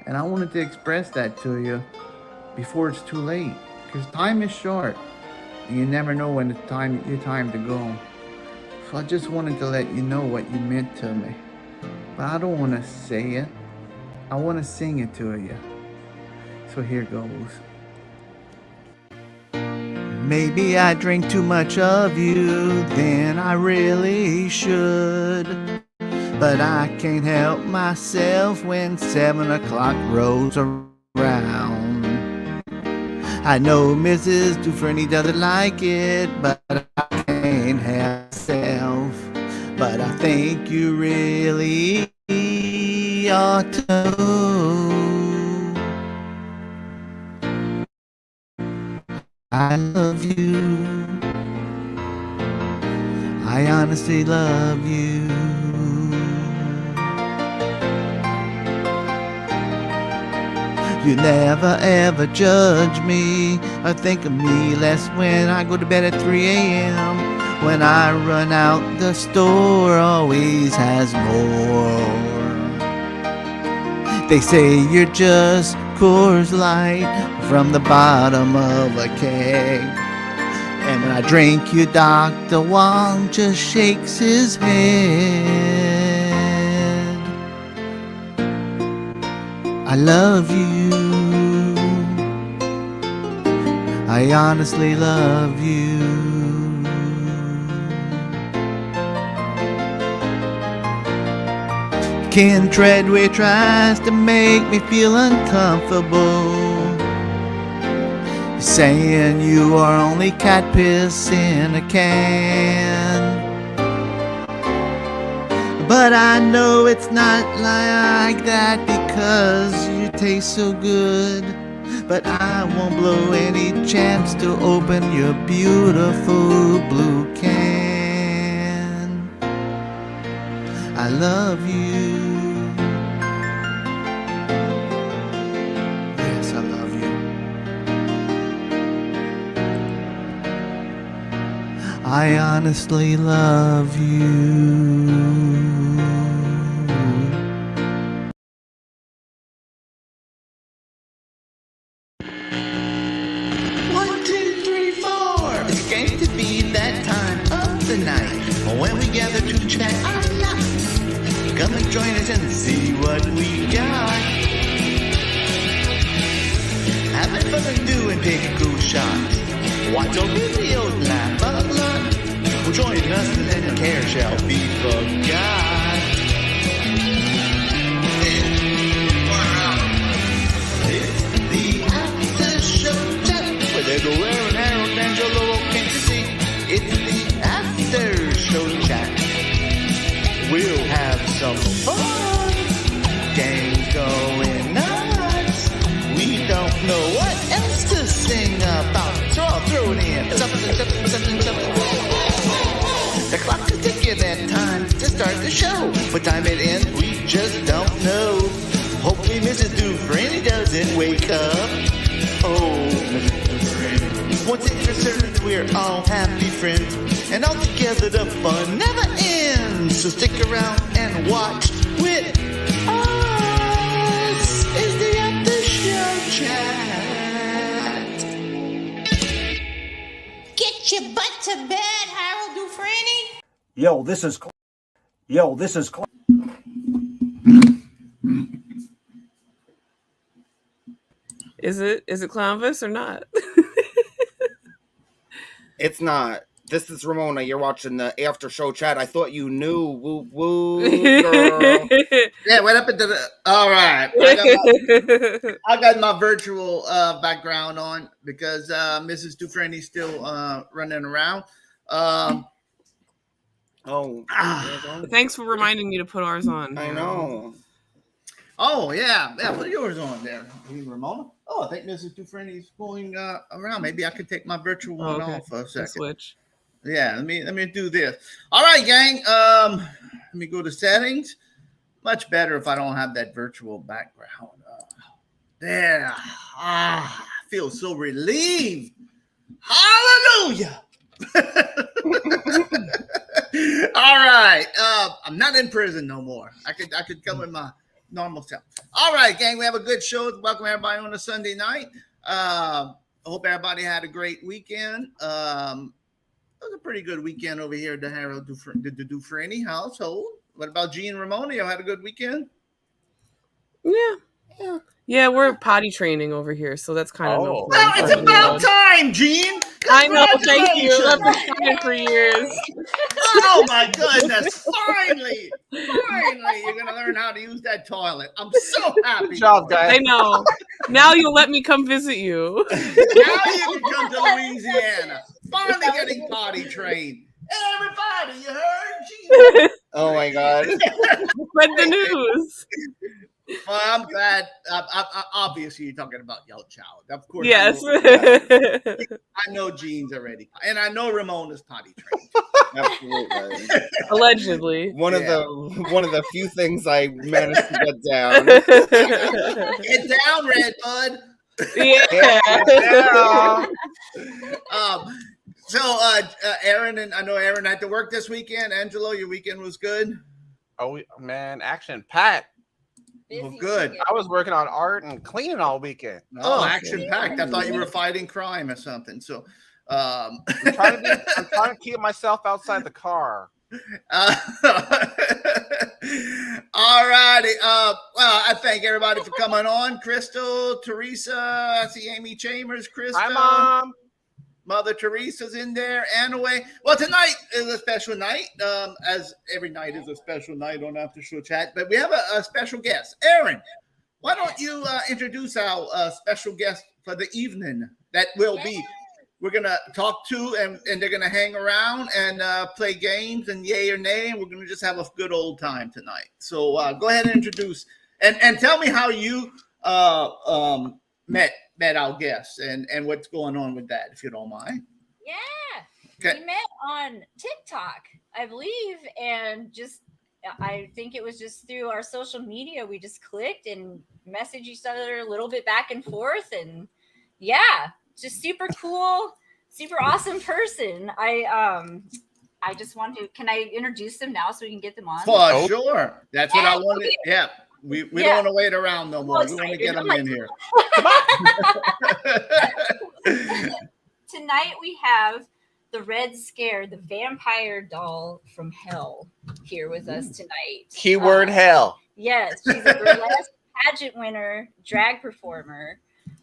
And I wanted to express that to you before it's too late. Because time is short. And you never know when it's your time to go. So I just wanted to let you know what you meant to me. But I don't want to say it. I want to sing it to you. So here goes. Maybe I drink too much of you, then I really should. But I can't help myself when 7 o'clock rolls around. I know Mrs. Dufresne doesn't like it, but I can't help myself. But I think you really ought to know. I love you. I honestly love you. You never ever judge me or think of me less when I go to bed at 3 a.m. When I run out, the store always has more. They say you're just Coors Light from the bottom of a keg. And when I drink you, Dr. Wong just shakes his head. I love you. I honestly love you. Ken Treadway tries to make me feel uncomfortable, saying you are only cat piss in a can. But I know it's not like that because you taste so good. But I won't blow any chance to open your beautiful blue can. I love you. Yes, I love you. I honestly love you. It's going to be that time of the night when we gather to chat our life. Come and join us and see what we got. Having fun and do and take a cool shot. Watch our videos, laugh a lot. Well, join us and then care shall be forgot. It's the after show chat where they go wearing Harold Angelo came to see. It's the after show chat. We'll have some fun. Gang going nuts. We don't know what else to sing about, so I'll throw it in. Something. The clock is ticking and time to start the show. What time it ends, we just don't know. Hopefully Mrs. Dufresne doesn't wake up. Oh, Mrs. Dufresne. One thing for certain, we're all happy friends, and all together the fun never ends. So stick around and watch with us. Is the after show chat. Get your butt to bed, Harold Dufresne. Yo, this is Is it Clownvis or not? It's not. This is Ramona. You're watching the after show chat. I thought you knew. Woo woo, girl. Yeah, what happened to the... All right. I got my virtual background on because Mrs. Dufresne's still running around. Thanks for reminding me to put ours on. I know. Oh, yeah. Put yours on there, Ramona. Oh, I think Mrs. Dufresne's going around. Maybe I could take my virtual one off for a second. Switch. Yeah, let me do this. All right, gang. Let me go to settings. Much better if I don't have that virtual background. There. I feel so relieved. Hallelujah. All right. I'm not in prison no more. I could come with my normal self. All right, gang, we have a good show. Welcome everybody on a Sunday night. I hope everybody had a great weekend. It was a pretty good weekend over here at the Harold Dufresne household. What about G and Ramona? You had a good weekend? Yeah, we're potty training over here, so that's kind of no. Well, it's about time, Gene. I know, thank you. I've been trying for years. Oh my goodness! Finally, you're gonna learn how to use that toilet. I'm so happy. Good job, guys. I know. Now you'll let me come visit you. Now you can come to Louisiana. Finally getting potty trained. Everybody, you heard? Gene? Oh my God. Spread the news. Well, I'm glad. Obviously, you're talking about Yo Child. Of course. Yes. I know Gene's already. And I know Ramona's potty trained. Absolutely. Allegedly. One of the few things I managed to get down. Get down, Red Bud. Yeah. So, Aaron, and I know Aaron had to work this weekend. Angelo, your weekend was good? Oh, man, action-packed. Well, good. I was working on art and cleaning all weekend. Oh, action-packed. I thought you were fighting crime or something. So, I'm trying to keep myself outside the car. All righty. Well, I thank everybody for coming on. Crystal, Teresa, I see Amy Chambers, Krista. Hi, Mom. Mother Teresa's in there. Anyway, well, tonight is a special night, as every night is a special night on After Show Chat. But we have a special guest. Aaron, why don't you introduce our special guest for the evening that will be we're going to talk to, and they're going to hang around and play games and yay or nay, and we're going to just have a good old time tonight. So go ahead and introduce and tell me how you met our guests and what's going on with that, if you don't mind. Yeah. Okay. We met on TikTok, I believe, and I think it was just through our social media. We just clicked and messaged each other a little bit back and forth, and just super cool, super awesome person. I just want to, can I introduce them now so we can get them on? For sure. That's what I wanted. Yeah. We don't want to wait around no more. We want to get them in here. Tonight we have the Red Scare, the vampire doll from hell, here with us tonight. Keyword hell. Yes, she's a burlesque pageant winner, drag performer,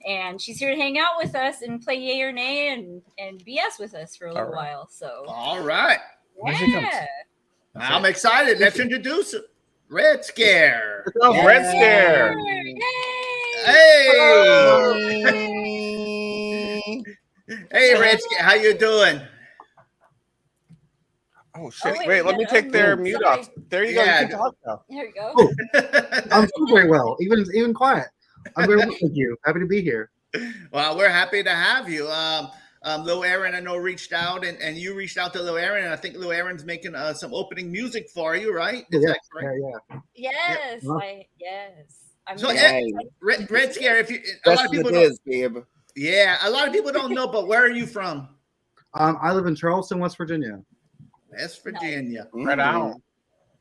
and she's here to hang out with us and play yay or nay and BS with us for a little while. So, all right. Yeah. I'm excited. Let's introduce her. Red Scare. Red Scare. Yay. Hey, Red Scare. How you doing? Oh, shit. Wait, let me take their mute off. There you go. Yeah. You can talk now. There you go. I'm doing very well, even quiet. I'm very well, thank you. Happy to be here. Well, we're happy to have you. Lil Aaron, I know, reached out, and you reached out to Lil Aaron, and I think Lil Aaron's making some opening music for you, right? Is that correct? Yes. Yep. Yes. I'm So, very Red Scare, if you, a That's lot of people what it is, babe. yeah, a lot of people don't know, but where are you from? I live in Charleston, West Virginia. West Virginia. Right out.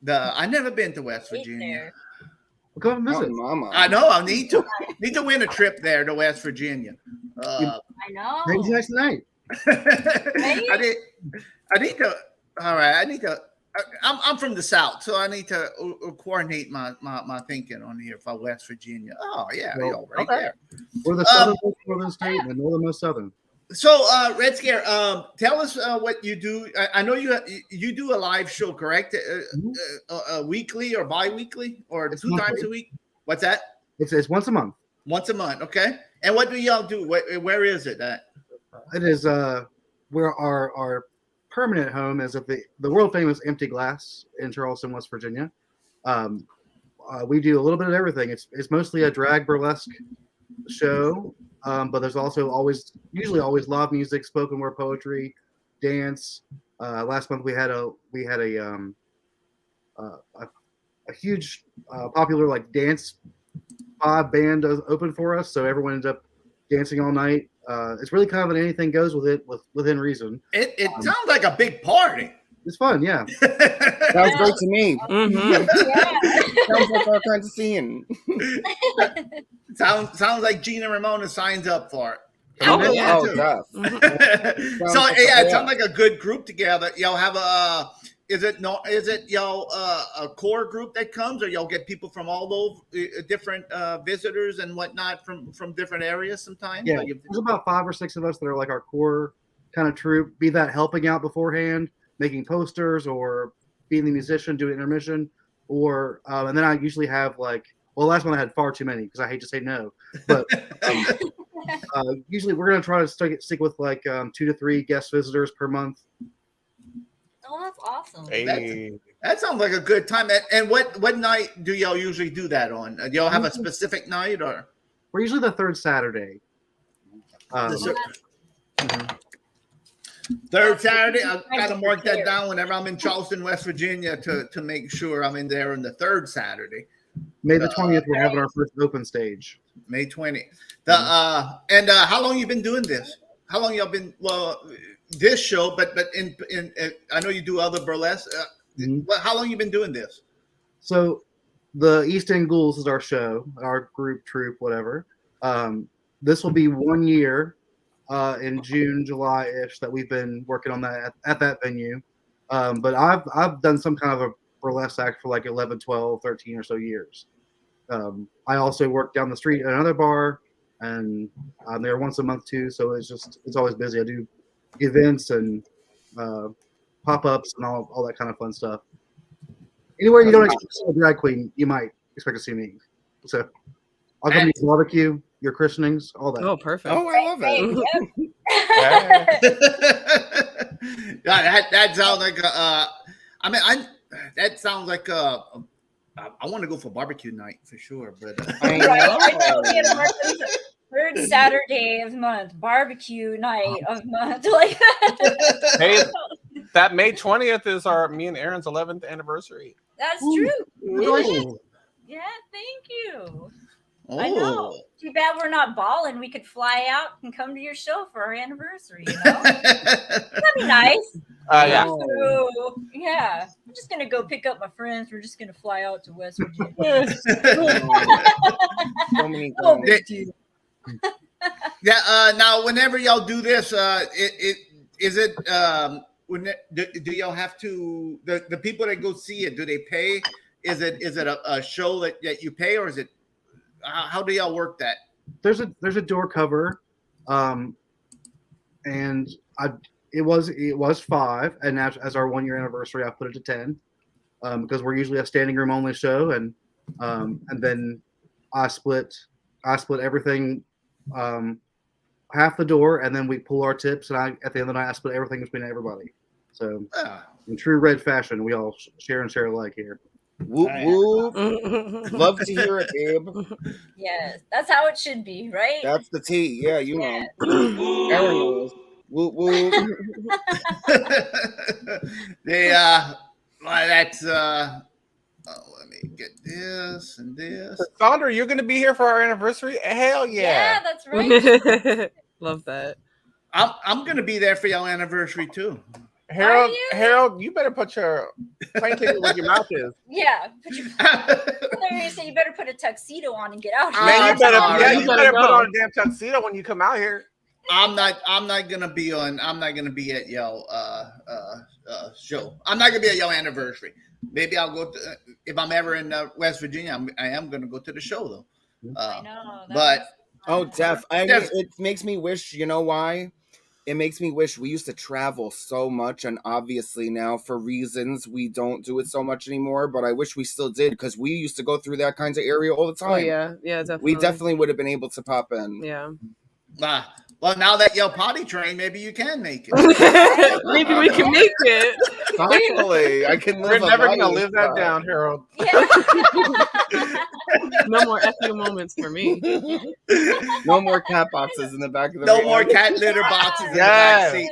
I never been to West Virginia. there. Well, come and visit. Mama. I know. I need to win a trip there to West Virginia. I know. Maybe nice tonight. I need to. All right. I need to. I'm from the South, so I need to coordinate my thinking on here for West Virginia. Oh yeah, Well, right okay. there. We're the southernmost northern state and the northernmost southern. So, Red Scare, tell us what you do. I know you do a live show, correct? Weekly or bi-weekly or It's 2 times monthly. a week? What's that? It's once a month. Once a month, okay. And what do y'all do? Where is it at? It is where our permanent home is at the world famous Empty Glass in Charleston, West Virginia. We do a little bit of everything. It's mostly a drag burlesque show, but there's also usually always live music, spoken word poetry, dance. Last month we had a huge popular like dance band open for us, so everyone ended up dancing all night. It's really kind of an anything goes within reason. It sounds like a big party. It's fun, yeah. Sounds great to me. Mm-hmm. Sounds like all kinds of scene. Sounds like Gina Ramona signs up for it. Oh, I'm yeah. Oh, too. Jeff. So yeah, it sounds like a good group together. Y'all have is it y'all a core group that comes, or y'all get people from all over different visitors and whatnot from different areas sometimes? Yeah, Like there's about 5 or 6 of us that are like our core kind of troupe. Be that helping out beforehand, making posters, or being the musician, doing intermission, or and then I usually have like, well, last month I had far too many because I hate to say no, but usually we're gonna try to stick with like 2 to 3 guest visitors per month. Oh, that's awesome. Hey. that sounds like a good time. And what night do y'all usually do that on? Do y'all have a specific night, or We're usually the third Saturday. third Saturday? I've got to mark that down whenever I'm in Charleston, West Virginia, to make sure I'm in there on the third Saturday. May the 20th, we're having our first open stage. May 20th. And how long you been doing this? How long y'all been this show? But in I know you do other burlesque. How long you been doing this? So, the East End Ghouls is our show, our group, troupe, whatever. This will be 1 year in June, July-ish that we've been working on that at that venue. But I've done some kind of a burlesque act for like 11, 12, 13 or so years. I also work down the street at another bar, and I'm there once a month too. So it's always busy. I do events and pop-ups and all that kind of fun stuff. Anywhere you don't expect to see a drag queen, you might expect to see me. So I'll come to your barbecue, your christenings, all that. Oh, perfect. Oh, I love it. That sounds like that sounds like I want to go for barbecue night for sure, but Right, I know. We had to mark this third Saturday of the month, barbecue night of month, like that. Hey, that May 20th is me and Aaron's 11th anniversary. That's true. Really? Yeah, thank you. I know. oh. Too bad we're not balling. We could fly out and come to your show for our anniversary. You know, that'd be nice. Yeah. So, yeah, I'm just gonna go pick up my friends. We're just gonna fly out to West Virginia. So many Oh, things. big deal. Yeah. Now, whenever y'all do this, do y'all have to the people that go see it? Do they pay? Is it a show that you pay, or is it? How do y'all work that? There's a door cover, and it was 5, and as our 1 year anniversary, I put it to 10, because we're usually a standing room only show, and then I split everything, half the door, and then we pull our tips, and at the end of the night I split everything between everybody. So in true Red fashion, we all share and share alike here. Whoop whoop. Love to hear it, Abe. Yes, that's how it should be, right? That's the tea. Yeah, you know. Yeah. Aaron knows. Whoop whoop. That's let me get this and this. Sandra, you're going to be here for our anniversary? Hell Yeah, yeah. that's right. Love that. I'm going to be there for y'all anniversary too. Harold, you better put your plane ticket where your mouth is. Yeah. You say you better put a tuxedo on and get out here. Man, you better you better put go. on a damn tuxedo when you come out here. I'm not gonna be at y'all show. I'm not gonna be at y'all anniversary. Maybe I'll go to, if I'm ever in West Virginia. I am gonna go to the show though. I know. But Oh, Def. It makes me wish, you know why? It makes me wish we used to travel so much, and obviously now for reasons we don't do it so much anymore, but I wish we still did, because we used to go through that kinds of area all the time. Oh yeah, definitely. We definitely would have been able to pop in. Yeah. well, now that y'all potty trained, maybe you can make it. Maybe we can make it. Finally, I can live. We're never gonna live that down, Harold. No more FU moments for me. No more cat boxes in the back of the No van. more cat litter boxes in the back seat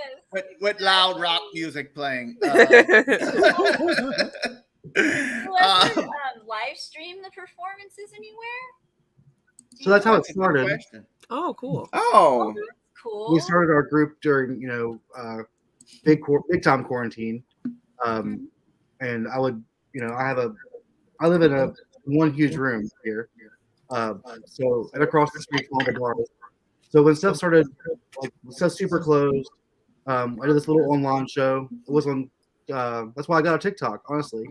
with loud rock music playing. Will ever live stream the performances anywhere? So that's how it That's a good started. question. Oh, cool. Oh, Cool. We started our group during big time quarantine, and I would I live in a one huge room here. So and across the street from all the bars. So when stuff started, like stuff super closed, I did this little online show. It was on. That's why I got a TikTok. Honestly,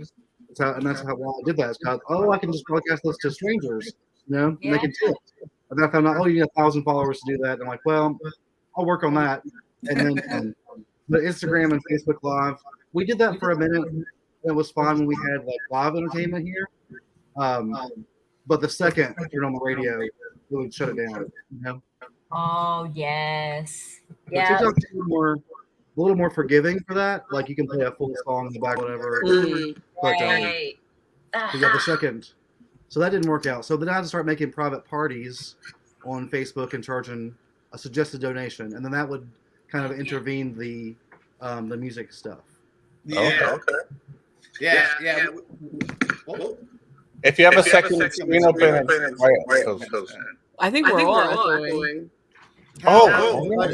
that's how why I did that. It's called, I can just broadcast this to strangers, and they can tip. And then I found out, you need 1,000 followers to do that. And I'm like, well, I'll work on that. And then the Instagram and Facebook Live, we did that for a minute. It was fun when we had like live entertainment here. But the second you're on the radio, it would shut it down. Oh yes, yeah. TikTok's a little more forgiving for that. Like you can play a full song in the back, whatever. But the second, so that didn't work out. So then I had to start making private parties on Facebook and charging a suggested donation, and then that would kind of intervene the music stuff. Yeah. Okay. Yeah. If you have a second screen open, I think we're all echoing. Oh, do I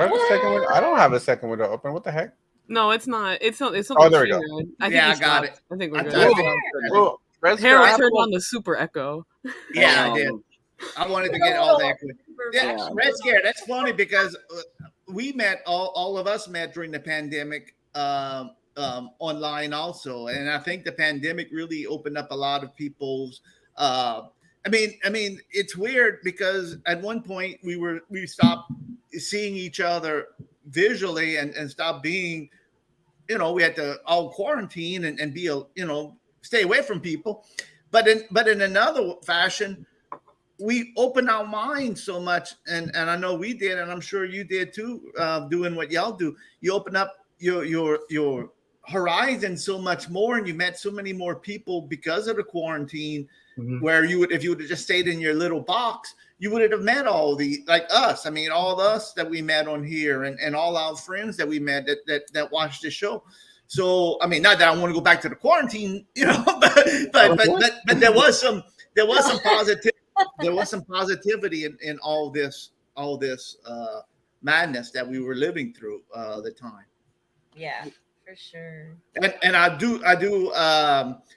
have a second window? I don't have a second window open. What the heck? No, it's not. It's something. Oh, there we go. I got it. I think we're good. Harold turned on the super echo. Yeah, I did. I wanted to get all that. Yeah, Red Scare. That's funny because we met all of us met during the pandemic online also, and I think the pandemic really opened up a lot of people's. I mean, it's weird because at one point we stopped seeing each other visually and stopped being, we had to all quarantine and be stay away from people, but in another fashion, we opened our minds so much, and I know we did, and I'm sure you did too, doing what y'all do. You open up your horizon so much more, and you met so many more people because of the quarantine. Mm-hmm. Where if you would have just stayed in your little box, you would have met all like us. I mean, all of us that we met on here, and all our friends that we met that watched the show. So, I mean, not that I want to go back to the quarantine, but there was some positivity. There was some positivity in all this madness that we were living through the time. Yeah, for sure. And I do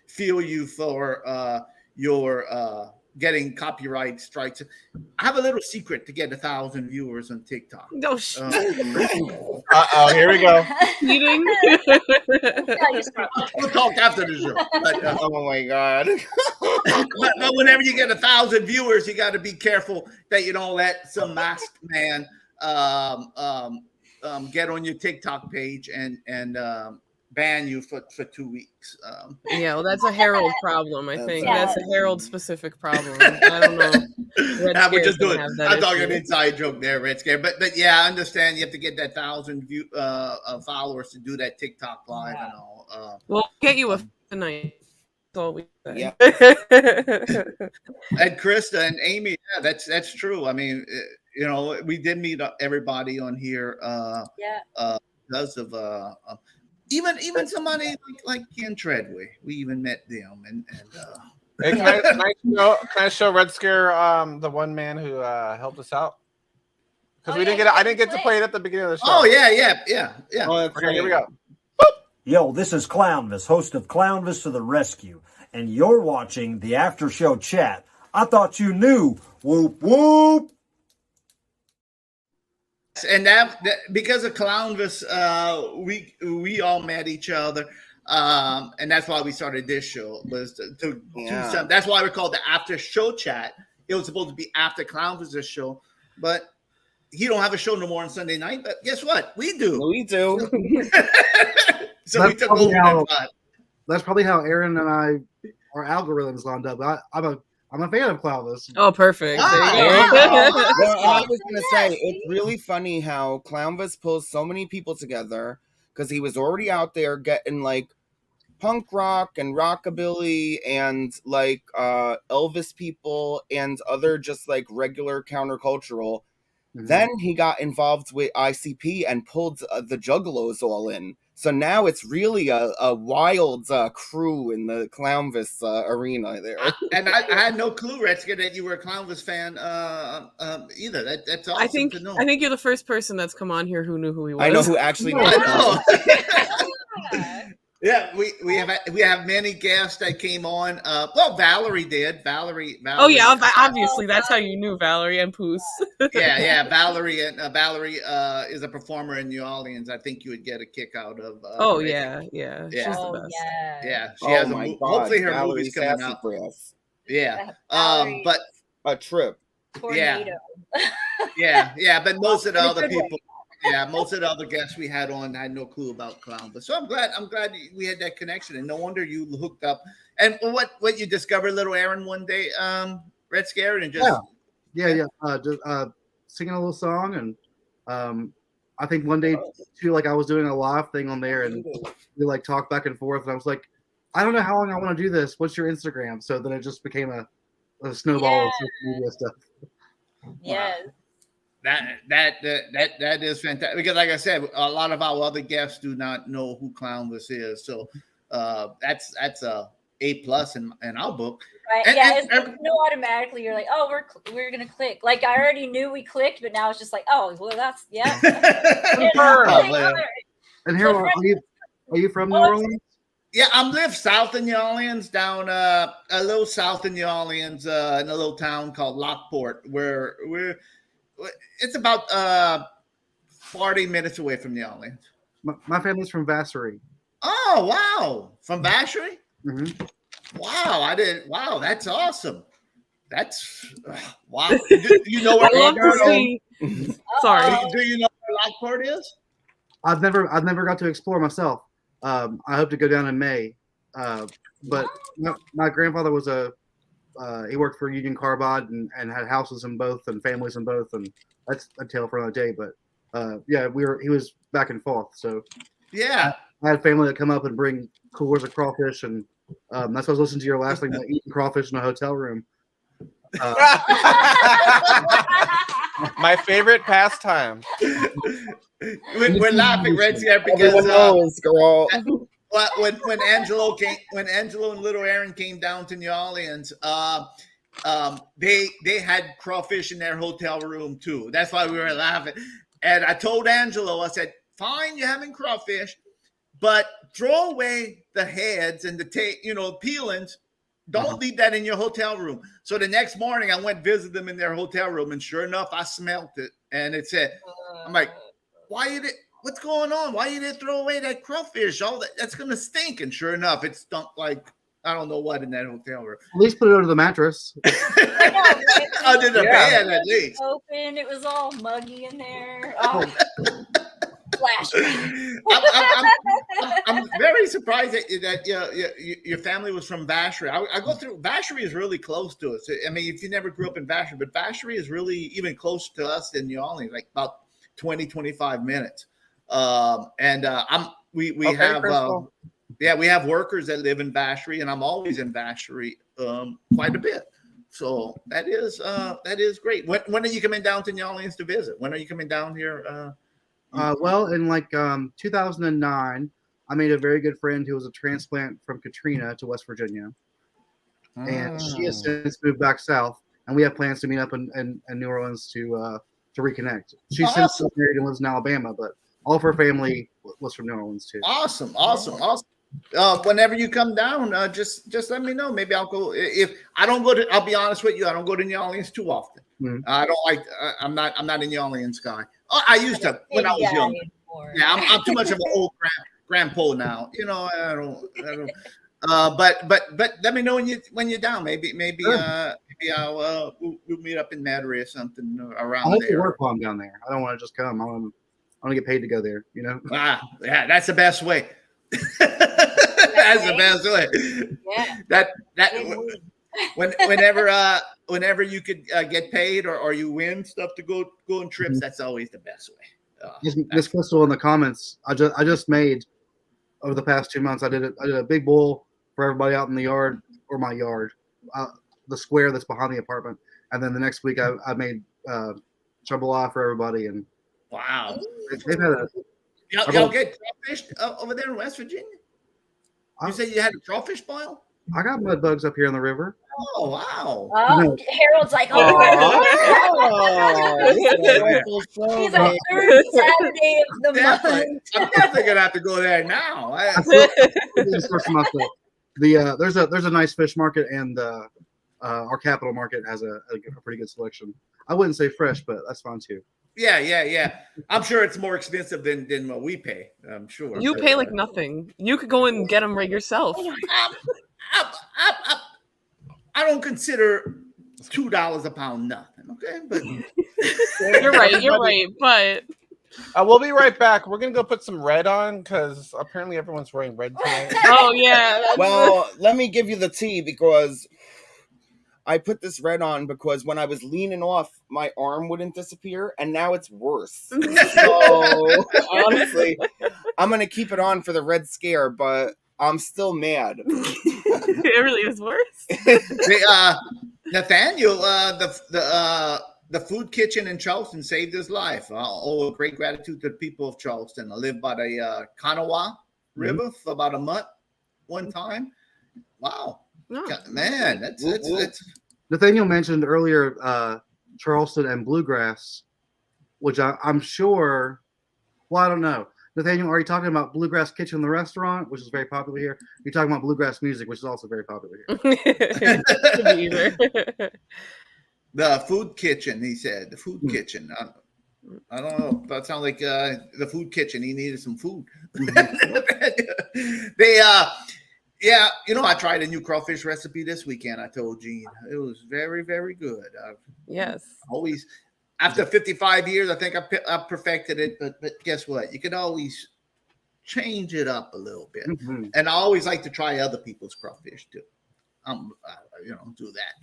feel you for your getting copyright strikes. I have a little secret to get 1,000 viewers on TikTok. No, here we go. Cheating. We'll talk after the show. But, oh my god! but whenever you get 1,000 viewers, you got to be careful that you don't let some masked man get on your TikTok page and ban you for 2 weeks. Yeah, well, that's a Harold problem. I think that's a Harold specific problem. I don't know. I would just do it. I'm talking an inside joke there, Red Scare. But yeah, I understand you have to get that 1,000 followers to do that TikTok live and all. We'll get you a tonight. That's all we say. Yeah. And Krista and Amy, yeah, that's true. I mean, we did meet everybody on here. Because of even somebody like Ken Treadway, we even met them and hey, can I show Red Scare the one man who helped us out? Because I didn't get to play it at the beginning of the show. Oh yeah. Oh, okay, here we go. Yo, this is Clownvis, host of Clownvis to the Rescue, and you're watching the after show chat. I thought you knew. Whoop whoop. And that because of Clownvis, we all met each other, and that's why we started this show was to do something. That's why we called the after show chat. It was supposed to be after Clownvis' show, but he don't have a show no more on Sunday night. But guess what? We do. We do. So we took over that spot. That's probably how Aaron and our algorithms lined up. I'm a fan of Clownvis. Oh, perfect. Well, I was going to say, it's really funny how Clownvis pulls so many people together because he was already out there getting like punk rock and rockabilly and like Elvis people and other just like regular countercultural. Mm-hmm. Then he got involved with ICP and pulled the Juggalos all in. So now it's really a wild crew in the Clownvis arena there. And I had no clue, Redskin, that you were a Clownvis fan either. That's awesome to know. I think you're the first person that's come on here who knew who he was. I know who actually. I know. Yeah, we have many guests that came on. Well, Valerie did. Valerie. Oh yeah, obviously that's how you knew Valerie and Poos. yeah. Valerie is a performer in New Orleans. I think you would get a kick out of. Oh yeah. Yeah. She's the best. Yeah, she has my God, hopefully her Valerie's movie's coming out. sassafras. Yeah. Valerie. But A trip. Tornado. yeah. But most of the other people. Yeah, most of the other guests we had on had no clue about clown. But so I'm glad we had that connection, and no wonder you hooked up. And what you discovered, little Aaron, one day, Red Scare, and just singing a little song, and I think one day too, like I was doing a live thing on there, and we like talked back and forth, and I was like, I don't know how long I want to do this. What's your Instagram? So then it just became a snowball of social media stuff. Yes. That is fantastic, because like I said, a lot of our other guests do not know who Clownvis is, so that's a A+ in our book. Right. It's no automatically you're like, oh, we're gonna click. Like I already knew we clicked, but now it's just like, oh, well, that's And Harold, are you from New Orleans? Yeah, I live south in New Orleans, down a little south in New Orleans, in a little town called Lockport, where it's about 40 minutes away from New Orleans. My family's from Vassary. Oh, wow. From Vassary? Mm-hmm. Wow, that's awesome. That's wow. Do you know where Sorry. Do you know where Lockport is? I've never got to explore myself. I hope to go down in May. But my grandfather was he worked for Union Carbide and had houses in both and families in both, and that's a tale for another day. But he was back and forth. So yeah, I had family that come up and bring coolers of crawfish, and that's what I was listening to your last thing about eating crawfish in a hotel room. My favorite pastime. We're laughing right here because when Angelo and little Aaron came down to New Orleans, they had crawfish in their hotel room too. That's why we were laughing. And I told Angelo, I said, "Fine, you're having crawfish, but throw away the heads and the peelings. Don't leave that in your hotel room." So the next morning, I went visit them in their hotel room, and sure enough, I smelt it, and it said, "I'm like, what's going on? Why you didn't throw away that crawfish? That's gonna stink." And sure enough, it stunk like I don't know what in that hotel room. At least put it under the mattress. Under the bed, at least. Open. It was all muggy in there. Oh. I'm very surprised that your family was from Vassary. I go through Vassary is really close to us. I mean, if you never grew up in Vassary, but Vassary is really even closer to us than New Orleans, like about 20-25 minutes. We have workers that live in Vassary, and I'm always in Vassary quite a bit. So that is great. When are you coming down to New Orleans to visit? When are you coming down here? Well, in 2009, I made a very good friend who was a transplant from Katrina to West Virginia, and she has since moved back south. And we have plans to meet up in New Orleans to reconnect. She's since married and lives in Alabama, but all of her family was from New Orleans too. Awesome. Whenever you come down, just let me know. Maybe I'll go. If I don't go to, I'll be honest with you, I don't go to New Orleans too often. Mm-hmm. I don't like. I'm not a New Orleans guy. I used to when I was young. Yeah, I'm too much of an old grandpa now. You know, I don't. But let me know when you're down. Maybe I'll we'll meet up in Metairie or something around I have there. to work while I'm down there. I don't want to just come. I want to get paid to go there. You know. Yeah, that's the best way. That's the best way. Yeah. Whenever you could get paid or you win stuff to go on trips, that's always the best way. Miss Crystal in the comments, I just made over the past 2 months. I did a big bowl for everybody out in the yard or my yard, the square that's behind the apartment, and then the next week I made jambalaya for everybody. And wow, they've had y'all get crawfish over there in West Virginia. You said you had a crawfish boil? I got mud bugs up here in the river. Oh, wow. Oh, Harold's like, oh, he's a third Saturday of the month. I'm definitely gonna have to go there now. There's a nice fish market, and our capital market has a pretty good selection. I wouldn't say fresh, but that's fine too. Yeah. I'm sure it's more expensive than what we pay. I'm sure. You pay like nothing. You could go and get them right yourself. I don't consider $2 a pound nothing. Okay, but you're right. But we'll be right back. We're gonna go put some red on because apparently everyone's wearing red tonight. Oh yeah. Well, let me give you the tea because I put this red on because when I was leaning off, my arm wouldn't disappear, and now it's worse. So honestly, I'm gonna keep it on for the Red Scare, but I'm still mad. It really is worse. Nathaniel, the food kitchen in Charleston saved his life. I owe great gratitude to the people of Charleston. I lived by the Kanawha River for about a month one time. Wow. Man, that's Nathaniel mentioned earlier Charleston and bluegrass, which I'm sure. Well, I don't know. Nathaniel, are you talking about Bluegrass Kitchen, the restaurant, which is very popular here? You're talking about Bluegrass Music, which is also very popular here. The food kitchen, he said. The food kitchen. I don't know. That sounds like the food kitchen. He needed some food. Yeah, I tried a new crawfish recipe this weekend. I told Gene it was very, very good. Yes. Always, after 55 years, I think I perfected it. But guess what? You can always change it up a little bit. Mm-hmm. And I always like to try other people's crawfish too. Do that.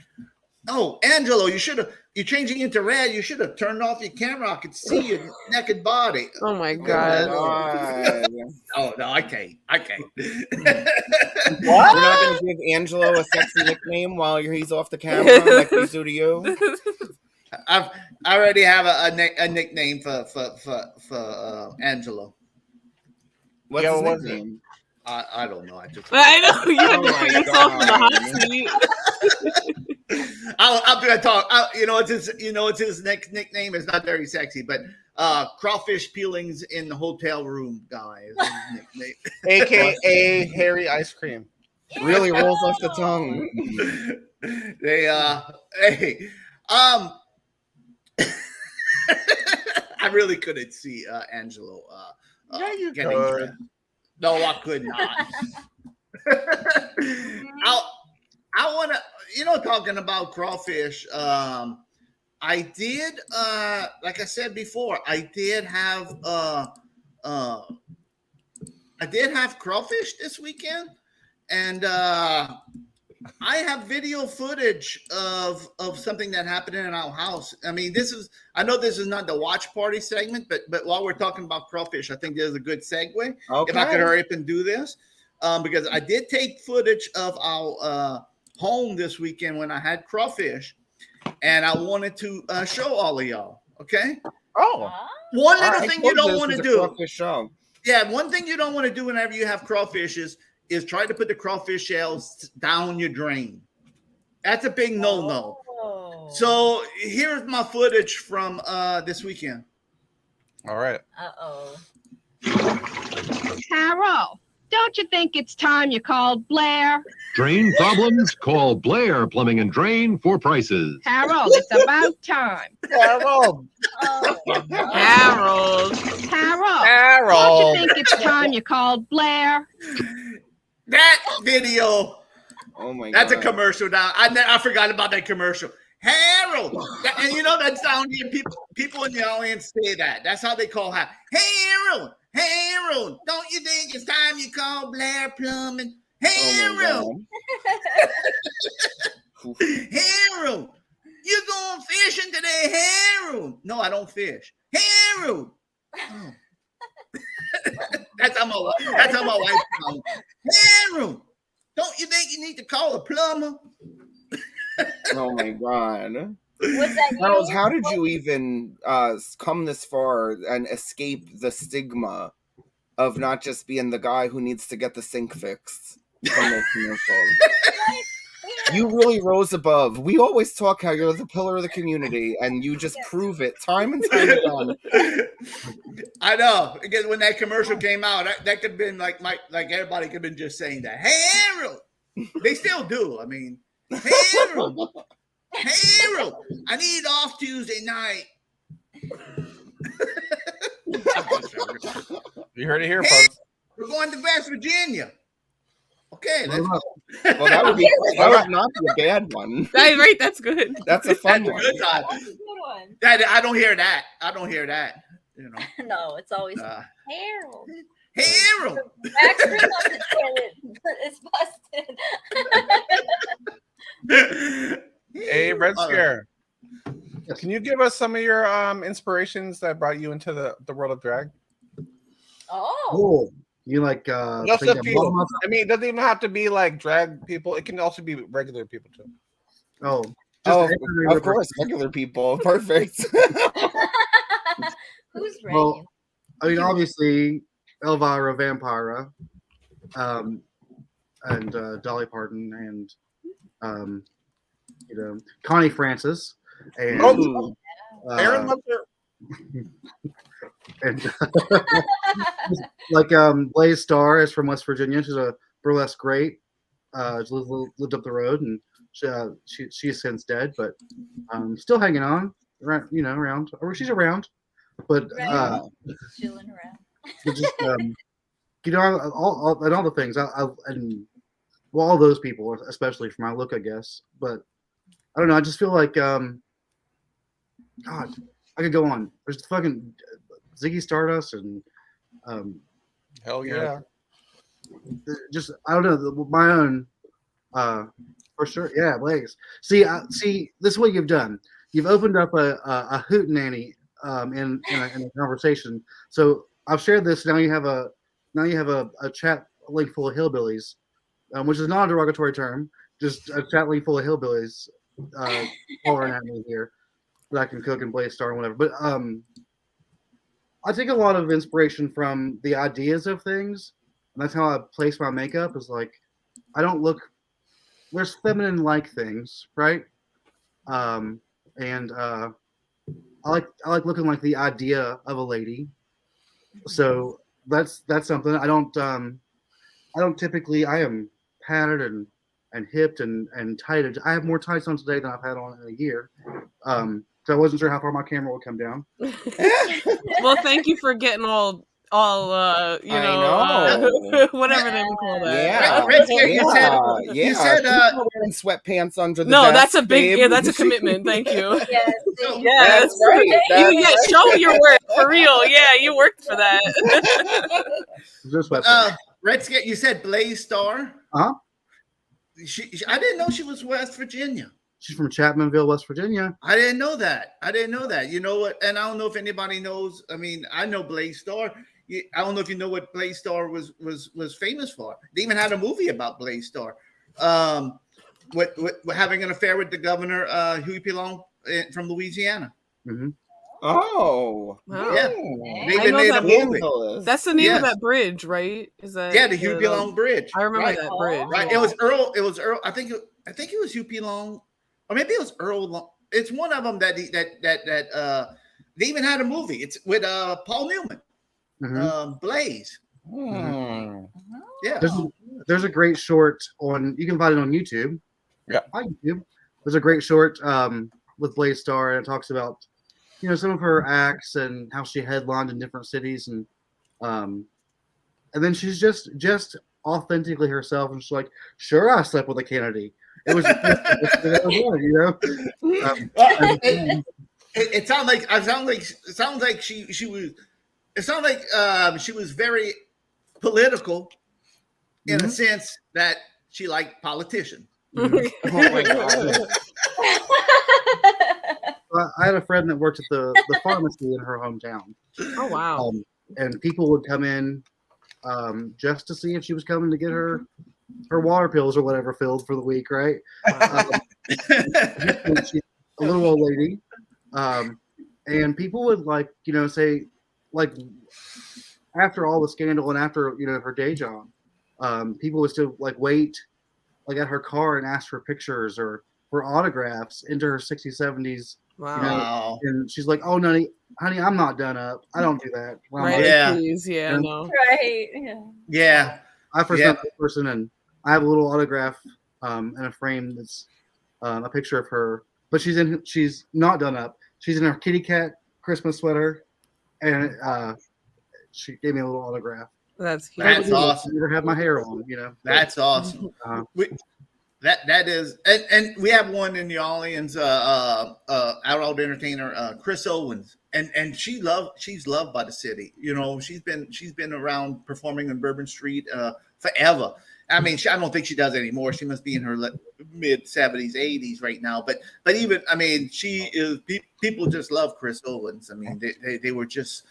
Oh, Angelo, you're changing into red. You should have turned off your camera. I could see your naked body. Oh my God. Oh no, I can't. What? You're not going to give Angelo a sexy nickname while he's off the camera like we do to you? I already have a nickname for Angelo. What's his nickname? I don't know. I know you have to put yourself in the hot seat. I'm gonna talk. It's his next nickname. It's not very sexy, but crawfish peelings in the hotel room guy is his nickname, AKA Harry Ice Cream. Really rolls off the tongue. I really couldn't see Angelo. Yeah, you getting could. No, I could not. I want to, talking about crawfish. I did, like I said before, I did have crawfish this weekend, and I have video footage of something that happened in our house. I mean, I know this is not the watch party segment, but while we're talking about crawfish, I think there's a good segue. Okay. If I could hurry up and do this, because I did take footage of our home this weekend when I had crawfish, and I wanted to show all of y'all. Okay. Oh. One little thing you don't want to do. Crawfish show. Yeah, one thing you don't want to do whenever you have crawfish is try to put the crawfish shells down your drain. That's a big no-no. Oh. So here's my footage from this weekend. All right. Uh-oh. Carol, don't you think it's time you called Blair? Drain problems? Call Blair Plumbing and Drain for prices. Carol, it's about time. Carol. Harold. Carol, don't you think it's time you called Blair? That video. Oh my God. That's a commercial now. I forgot about that commercial. Harold. And that's down here. People in the audience say that. That's how they call Harold. Harold, don't you think it's time you call Blair Plumbing? Harold. Oh Harold, you going fishing today, Harold? No, I don't fish. Harold. Oh. That's how my wife sounds. Harold, don't you think you need to call a plumber? Oh my God. What's that? Charles, how did you even come this far and escape the stigma of not just being the guy who needs to get the sink fixed from those commercials? You really rose above. We always talk how you're the pillar of the community, and you just prove it time and time again. I know. Again, when that commercial came out, that could have been like everybody could have been just saying that. Hey, Harold. They still do. I mean, hey, Harold. Hey, Harold. I need off Tuesday night. You heard it here, Hey, folks. we're going to West Virginia. Okay, let's go. Well, that would not be a bad one. Right, that's good. That's a fun one. Good time. That's a good one. I don't hear that. I don't hear that. You know. No, it's always Harold. Hey, Harold. Baxter loves the toilet. It's busted. Hey, Red Scare. Can you give us some of your inspirations that brought you into the world of drag? Oh. Cool. You like Just a few. I mean, it doesn't even have to be like drag people. It can also be regular people too. Oh, of course, regular people. Perfect. Who's ready? Well, I mean, obviously, Elvira Vampira, and Dolly Parton, and Connie Francis, and Aaron loves her. And like Blaze Starr is from West Virginia. She's a burlesque great. She lived up the road, and she's since dead, but still hanging on around. Or she's around, but chilling around. just all the things. And all those people, especially for my look, I guess. But I don't know. I just feel like God, I could go on. There's fucking Ziggy Stardust and hell yeah. Just I don't know my own for sure. Yeah, Blaze. See, this is what you've done. You've opened up a hootenanny in a conversation. So I've shared this. Now you have a chat link full of hillbillies, which is not a derogatory term. Just a chat link full of hillbillies hollering at me here that I can cook and Blaze Star and whatever. But I take a lot of inspiration from the ideas of things, and that's how I place my makeup. Is like I don't look. There's feminine-like things, right? And I like looking like the idea of a lady. So that's something I don't typically. I am padded and hipped and tighted. I have more tights on today than I've had on in a year. So I wasn't sure how far my camera would come down. Well, thank you for getting all whatever they would call that. Yeah, you said wearing sweatpants under the no, desk, that's a big babe. that's a commitment. Thank you. Yes, yes, right. Show your work for real. Yeah, you worked for that. Red Scare, you said Blaze Star. Huh? I didn't know she was West Virginia. She's from Chapmanville, West Virginia. I didn't know that. You know what? And I don't know if anybody knows. I mean, I know Blaze Star. I don't know if you know what Blaze Star was famous for. They even had a movie about Blaze Star. With having an affair with the governor, Huey P. Long from Louisiana. Mm-hmm. Oh, yeah. They even made a movie. That's the name of that bridge, right? Is that the Huey P. Long Bridge? I remember that bridge. Right. Yeah. It was Earl. I think it was Huey P. Long, or maybe it was Earl Long. It's one of them that they even had a movie. It's with Paul Newman. Mm-hmm. Blaze. Mm-hmm. Yeah. There's a great short on. You can find it on YouTube. Yeah. On YouTube. There's a great short with Blaze Star, and it talks about some of her acts and how she headlined in different cities, and then she's just authentically herself, and she's like, "Sure, I slept with a Kennedy." It was, It sounds like she was very political in a sense that she liked politicians. Mm-hmm. Oh my God. I had a friend that worked at the pharmacy in her hometown. Oh wow! And people would come in just to see if she was coming to get her water pills or whatever filled for the week, right? She's a little old lady, and people would say after all the scandal and after her day job, people would still wait like at her car and asked for pictures or for autographs into her 60s, 70s. Wow. You know, and she's like, "Oh, honey, I'm not done up. I don't do that." Well, Right? like, Yeah. Please, yeah, no. Right. Yeah. Yeah. I first met this person, and I have a little autograph in a frame that's a picture of her, but she's not done up. She's in her kitty cat Christmas sweater, and she gave me a little autograph. That's cute. That's awesome. I never have my hair on, you know. That's awesome. That is, and we have one in the audience, adult entertainer, Chris Owens, and she's loved by the city. You know, she's been around performing in Bourbon Street forever. I mean, I don't think she does anymore. She must be in her mid 70s, 80s right now. But even, I mean, she is. People just love Chris Owens. I mean, they were just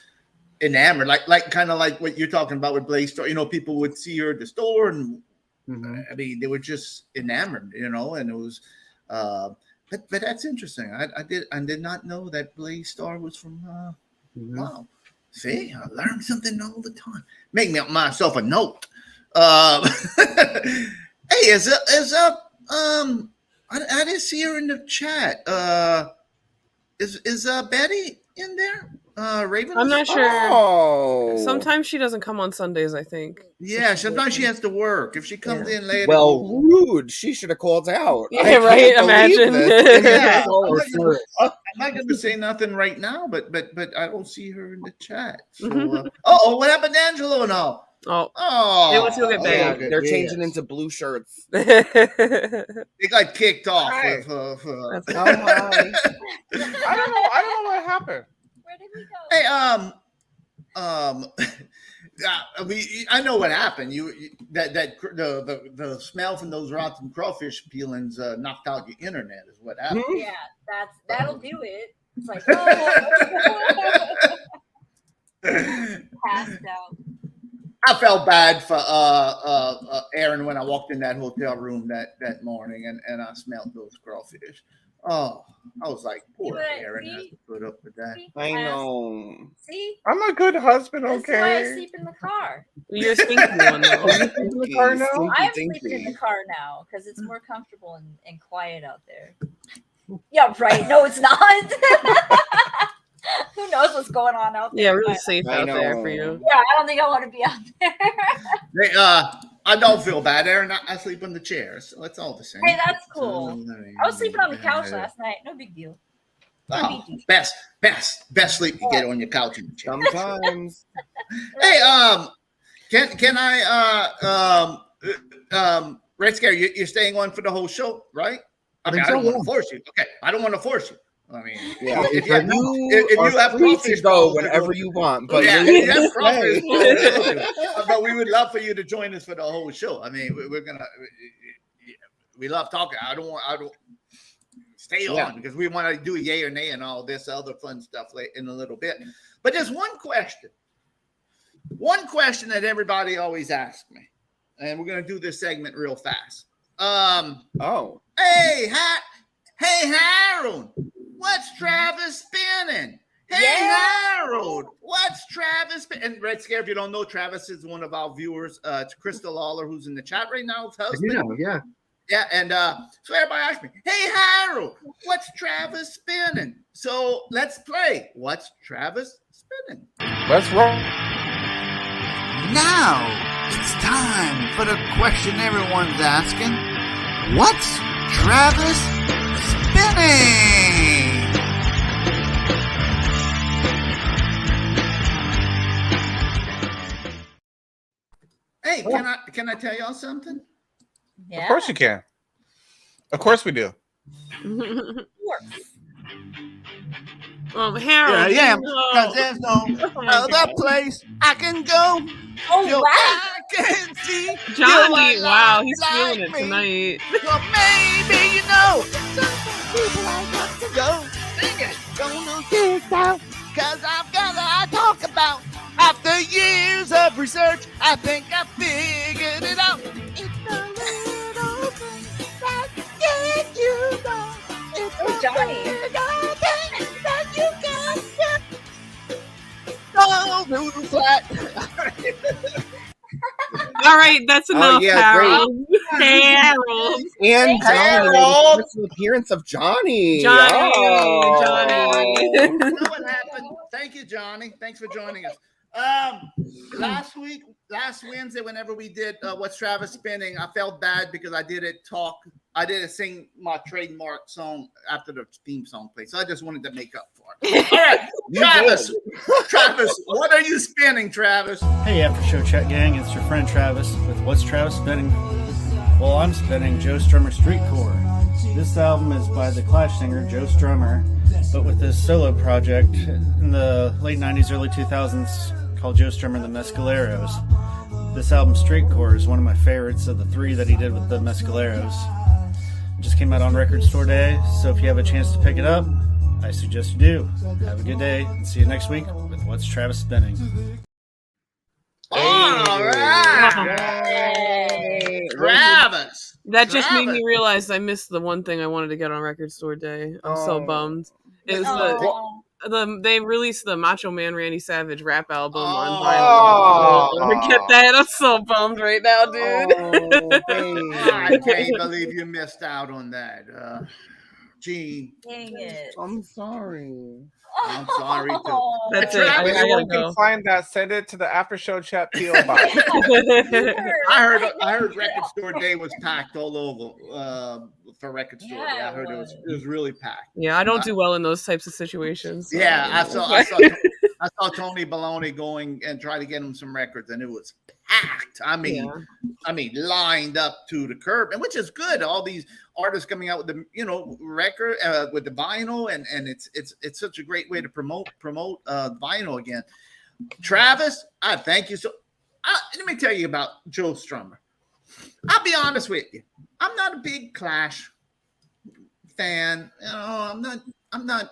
enamored, like kind of like what you're talking about with Blaze Store. You know, people would see her at the store and. I mean, they were just enamored, you know, and it was, but that's interesting. I did not know that Blaze Star was from. Wow, see, I learn something all the time. Make me myself a note. Hey, I didn't see her in the chat. Is Betty in there? Raven? I'm not sure. Oh. Sometimes she doesn't come on Sundays, I think. Yeah, sometimes she has to work. If she comes in later. Well, rude. She should have called out. Yeah, right. Imagine. Yeah, I'm not going to say nothing right now, but I don't see her in the chat. So, what happened to Angelo now? Oh, it was a bit bad. They're changing into blue shirts. They got kicked off. Right. I don't know what happened. Where did we go? Hey, I know what happened. The smell from those rotten crawfish peelings knocked out your internet. Is what happened. Yeah, that'll do it. It's like passed out. I felt bad for Aaron when I walked in that hotel room that morning and I smelled those crawfish. Oh, I was like, poor Aaron has to put up with that. I know. See? I'm a good husband, That's okay? why I sleep in the car. You're a stinky one, though. You sleep in the car now? I'm sleeping in the car now because it's more comfortable and quiet out there. Yeah, right. No, it's not. Who knows what's going on out there? Yeah, really safe out there for you. Yeah, I don't think I want to be out there. Hey, I don't feel bad, Aaron. I sleep on the chairs, so it's all the same. Hey, that's cool. I was sleeping on the couch last night. No big deal. Oh, best sleep you get on your couch in the chair. Sometimes. Hey, can I Red Scare, you're staying on for the whole show, right? I mean, I don't want to force you. Okay, I don't want to force you. I mean, yeah, if you have free crawfish to go whenever you want, but yeah, if you have crawfish, but we would love for you to join us for the whole show. I mean, we love talking. I don't stay on because we want to do yay or nay and all this other fun stuff in a little bit. But there's one question that everybody always asks me, and we're gonna do this segment real fast. Hey, Harold. What's Travis spinning? Hey, Harold, what's Travis spinning? And Red Scare, if you don't know, Travis is one of our viewers. It's Crystal Lawler, who's in the chat right now. His husband. Yeah. Yeah, and so everybody asked me, hey, Harold, what's Travis spinning? So let's play. What's Travis spinning? Let's roll. Now it's time for the question everyone's asking. What's Travis spinning? Hey, can I tell y'all something? Yeah. Of course you can. Of course we do. Harold. Yeah, because there's no other place I can go. Oh, Yo, wow. I can see Johnny, you wow, he's like feeling it me. tonight. Well, maybe you know some people I got to go. Sing it. Gonna get out, cause I've got a talk about. After years of research, I think I figured it out. It's the little thing that get you down. It's the Johnny. little thing that you got. Go to the flat. All right, that's enough, yeah, Harold. Harold. And Johnny, Harold. the special appearance of Johnny. Johnny. You know what happened? Thank you, Johnny. Thanks for joining us. Last Wednesday, whenever we did What's Travis Spinning, I felt bad because I didn't sing my trademark song after the theme song played. So I just wanted to make up for it. All right, Travis, what are you spinning, Travis? Hey, After Show Chat Gang, it's your friend Travis with What's Travis Spinning? Well, I'm spinning Joe Strummer Street Core. This album is by the Clash singer Joe Strummer, but with his solo project in the late 90s, early 2000s called Joe Strummer and the Mescaleros. This album, Street Core, is one of my favorites of the three that he did with the Mescaleros. It just came out on Record Store Day, so if you have a chance to pick it up, I suggest you do. Have a good day, and see you next week with What's Travis Spinning. All right. Travis. That just made me realize I missed the one thing I wanted to get on Record Store Day. I'm so bummed. It was they released the Macho Man Randy Savage rap album on vinyl. Forget that. I'm so bummed right now, dude. I can't believe you missed out on that. Gene. Dang it. I'm sorry. I'm sorry too. That's it. If anyone go. can find that, send it to the After Show Chat PO box. I heard Record Store Day was packed all over for Record Store Day. I heard it was really packed. Yeah, I don't do well in those types of situations. So. Yeah, I saw Tony Baloney going and try to get him some records, and it was packed. I mean, lined up to the curb, and which is good. All these artists coming out with the record with the vinyl, and it's such a great way to promote vinyl again. Travis, I thank you so. Let me tell you about Joe Strummer. I'll be honest with you. I'm not a big Clash fan. I'm not.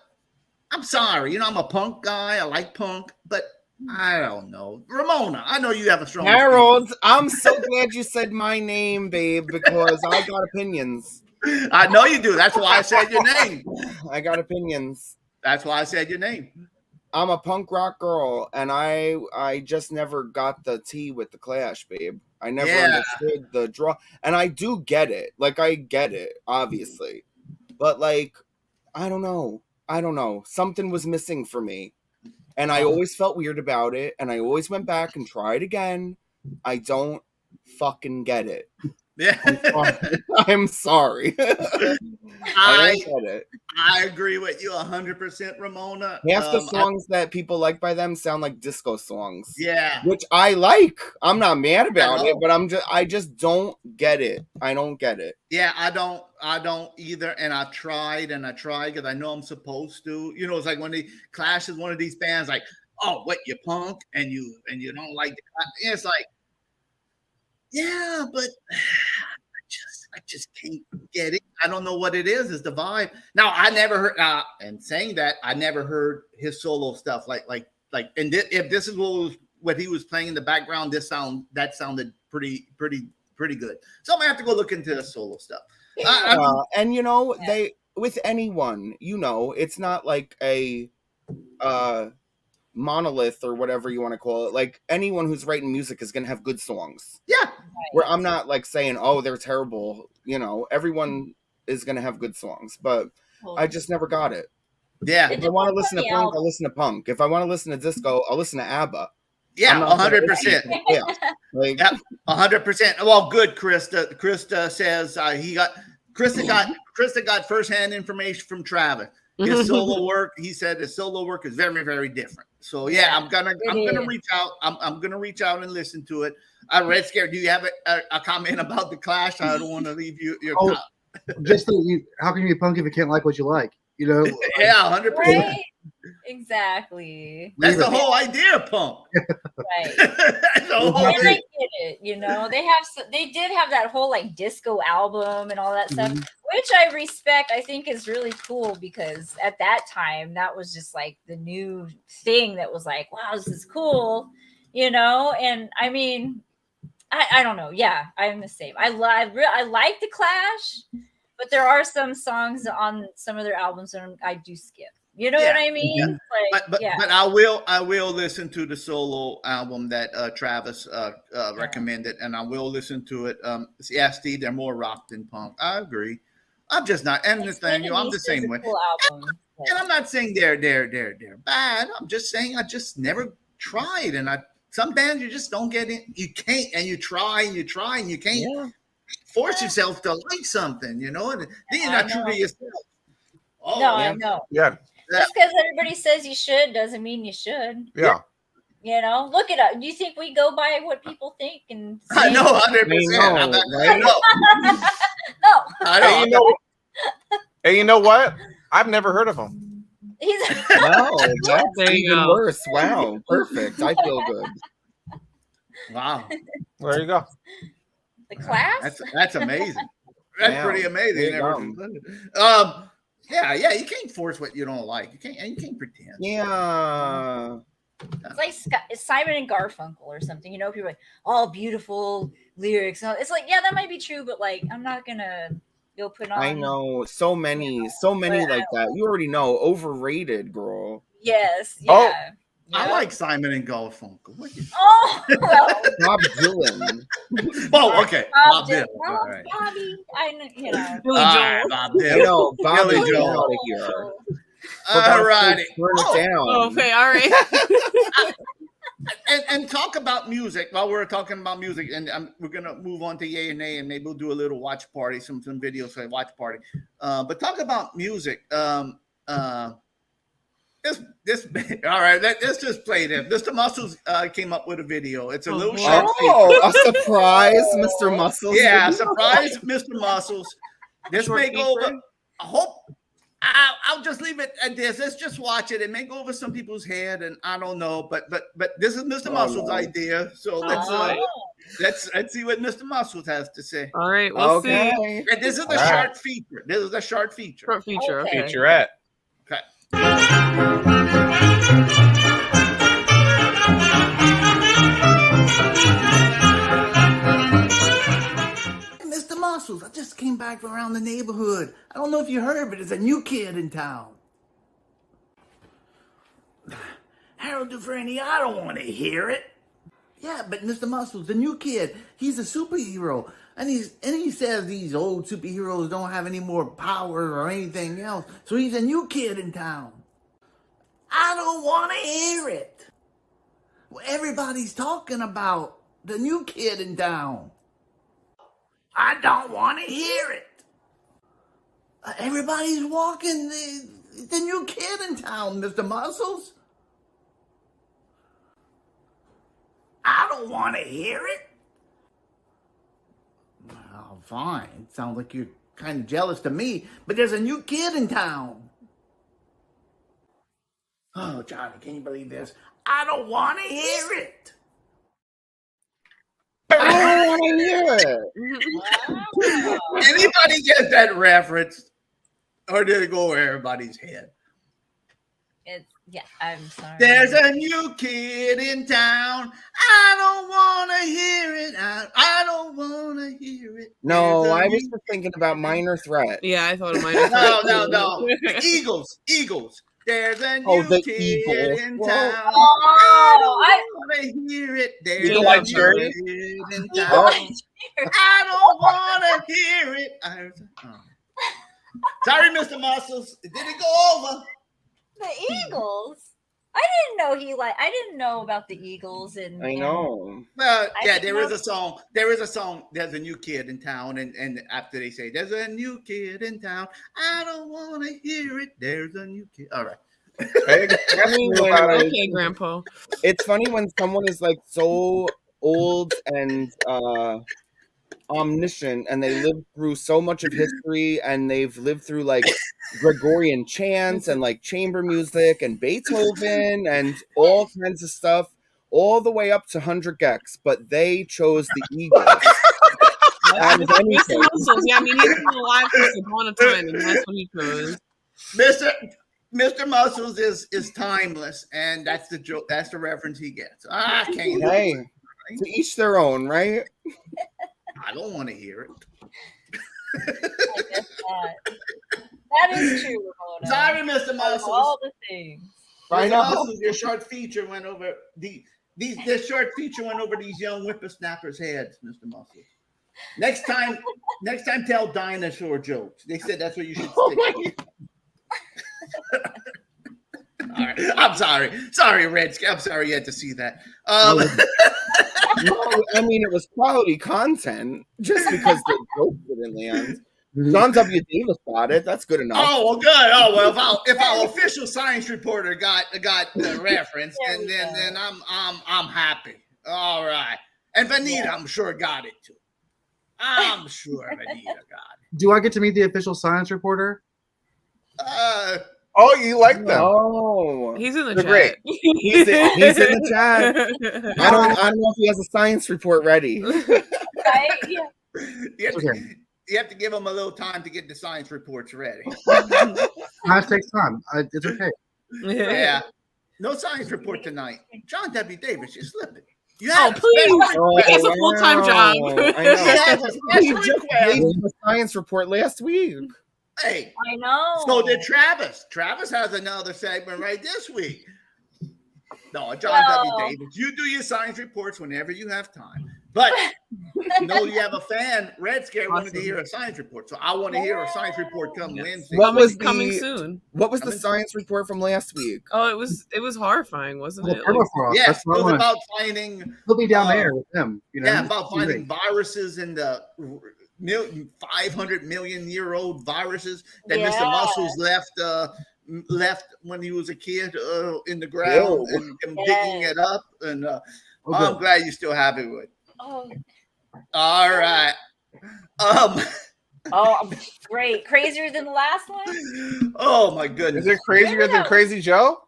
I'm sorry. I'm a punk guy. I like punk, but I don't know. Ramona, I know you have a strong Harold, I'm so glad you said my name, babe, because I got opinions. I know you do. That's why I said your name. I got opinions. That's why I said your name. I'm a punk rock girl, and I just never got the tea with the Clash, babe. I never understood the draw. And I do get it. Like, I get it, obviously. But, like, I don't know. Something was missing for me. And I always felt weird about it. And I always went back and tried again. I don't fucking get it. Yeah. I'm sorry. I don't get it. I agree with you 100%, Ramona. Half the songs that people like by them sound like disco songs. Yeah. Which I like. I'm not mad about it, but I just don't get it. I don't get it. Yeah, I don't either. And I tried because I know I'm supposed to. It's like when the Clash is one of these bands, like, oh, what, you punk and you don't like the Clash. It's like, yeah, but I just can't get it. I don't know what it is. It's the vibe. Now, I never heard, and saying that, I never heard his solo stuff. Like, and if this is what he was playing in the background, that sounded pretty good. So I'm gonna have to go look into the solo stuff. And they with anyone, it's not like a monolith or whatever you want to call it. Like, anyone who's writing music is gonna have good songs. Yeah. Where I'm not like saying, oh, they're terrible. Everyone is gonna have good songs, but I just never got it. Yeah. If I want to listen to punk, I'll listen to punk. If I want to listen to disco, I'll listen to ABBA. Yeah, 100%. Yeah, like 100%. Well, good. Krista says Krista got firsthand information from Travis. His solo work, he said, his solo work is very, very different. So yeah, I'm gonna reach out. I'm gonna reach out and listen to it. Red Scare, do you have a comment about the Clash? I don't want to leave you your comment. Just that how can you be punk if you can't like what you like? Yeah, 100%. Right? Exactly. That's the whole idea of punk. Right. And I get it. They did have that whole like disco album and all that stuff, which I respect. I think is really cool because at that time that was just like the new thing that was like, wow, this is cool, And I mean, I don't know. Yeah, I'm the same. I like the Clash, but there are some songs on some of their albums that I do skip. You know what I mean? Like, but I will listen to the solo album that Travis recommended, and I will listen to it. CST, they're more rock than punk. I agree. I'm just not. And Nathaniel, I'm the same way. And I'm not saying they're bad. I'm just saying I just never tried, and some bands you just don't get in. You can't, and you try and you try and you can't force yourself to like something, you know. And then you're not true to yourself. Oh, no, I know. Yeah. Just because everybody says you should doesn't mean you should. Yeah. You know, look it up. Do you think we go by what people think? And I know, 100%. I know. No. I know. Hey, you know what? I've never heard of him. No, that's even worse. Wow, perfect. I feel good. Wow. There you go. The class? That's amazing. That's pretty amazing. Yeah, you can't force what you don't like. You can't pretend. Yeah. It's like Simon and Garfunkel or something. You know, people are like, all beautiful lyrics. It's like, yeah, that might be true, but like, I'm not gonna go put on. I know so many like that. You already know, overrated, girl. Yes. Yeah. Oh, I like Simon and Garfunkel. Oh, well. Bob Dylan. Oh, okay. Bob Dylan. Well, All right. Bobby, you know. Billy Joel. Bob Dylan. I know, Bobby Billy Joel. Joel. Out of here. All righty. Turn it down. Oh, okay, all right. and talk about music while we're talking about music, and we're gonna move on to Yay and Nay, and maybe we'll do a little watch party, some videos for a watch party. But talk about music. This all right. Let's just play this. Mr. Muscles came up with a video. It's a little short. Oh, a surprise, Mr. Muscles. Yeah, surprise, Mr. Muscles. This may go over. I hope. I'll just leave it at this. Let's just watch it. It may go over some people's head, and I don't know. But this is Mr. Muscles' idea. So let's see what Mr. Muscles has to say. All right, we'll see. And this is the short feature. This is a short feature. Short feature. Okay. Featurette. Okay. Mr. Muscles, I just came back from around the neighborhood. I don't know if you heard, but there's a new kid in town. Harold Dufresne, I don't want to hear it. Yeah, but Mr. Muscles, the new kid, he's a superhero. And he says these old superheroes don't have any more power or anything else. So he's a new kid in town. I don't want to hear it. Well, everybody's talking about the new kid in town. I don't want to hear it. Everybody's walking the new kid in town, Mr. Muscles. I don't want to hear it. Oh, fine. It sounds like you're kind of jealous to me, but there's a new kid in town. Oh, Johnny, can you believe this? I don't want to hear it. I don't want to hear it. Anybody get that reference? Or did it go over everybody's head? Yeah, I'm sorry. There's a new kid in town. I don't want to hear it. I don't want to hear it. No, I was just thinking about Minor Threat. Yeah, I thought of Minor Threat. No. Eagles. There's a new kid in town. Oh, I want to hear it. There's a new kid in town. I don't want to hear it. Sorry, Mr. Muscles. Did it go over? The Eagles. I didn't know about the Eagles, and I know. Well, yeah, there is a song. There's a new kid in town, and after they say there's a new kid in town, I don't want to hear it. There's a new kid. All right. Okay, Grandpa. It's funny when someone is like so old and omniscient, and they lived through so much of history, and they've lived through like Gregorian chants and like chamber music and Beethoven and all kinds of stuff, all the way up to 100 Gex, but they chose the Eagles. Mr. Muscles, yeah, I mean, he's been alive since upon a time, and that's what he chose. Mr. Muscles is timeless, and that's the joke. That's the reference he gets. I can't. Hey, to each their own, right? I don't want to hear it. I guess not. That is true, Ramona. Sorry, Mr. Muscles. All the things. I Mr. know. Muscles, your short feature went over this short feature went over these young whippersnappers' heads, Mr. Muscles. Next time, tell dinosaur jokes. They said that's what you should stick to. All right. I'm sorry, Redscape. I'm sorry you had to see that. No, I mean, it was quality content just because the joke didn't land. John W. Davis got it. That's good enough. Oh, well, good. Oh, well, if our official science reporter got the reference, then I'm happy. All right. And Vanita, I'm sure got it too. I'm sure Vanita got it. Do I get to meet the official science reporter? Oh, you like them? Oh, He's in the They're chat. great. He's in the chat. I don't know if he has a science report ready. Right? Yeah. You have to give him a little time to get the science reports ready. Science takes time. It's okay. Yeah. No science report tonight. John W. Davis, you're slipping. You Oh, have a please. special It's a full-time job. I know. He has a He special just request. gave him a science report last week. Hey, I know. so did Travis. Travis has another segment right this week. No, John W. Davis, you do your science reports whenever you have time. But you have a fan. Red Scare wanted to hear a science report, so I want to hear a science report come Wednesday. What was coming soon? What was the science report from last week? Oh, it was horrifying, wasn't it? Permafrost. Yes, That's it what I was want. about finding. He'll be down there with him. You know? Yeah, about finding viruses in the 500 million year old viruses that Mr. Muscles left when he was a kid in the ground and digging it up. And I'm glad you still have it with. Oh. All right. Great. Crazier than the last one? Oh my goodness. Is it crazier than Crazy Joe?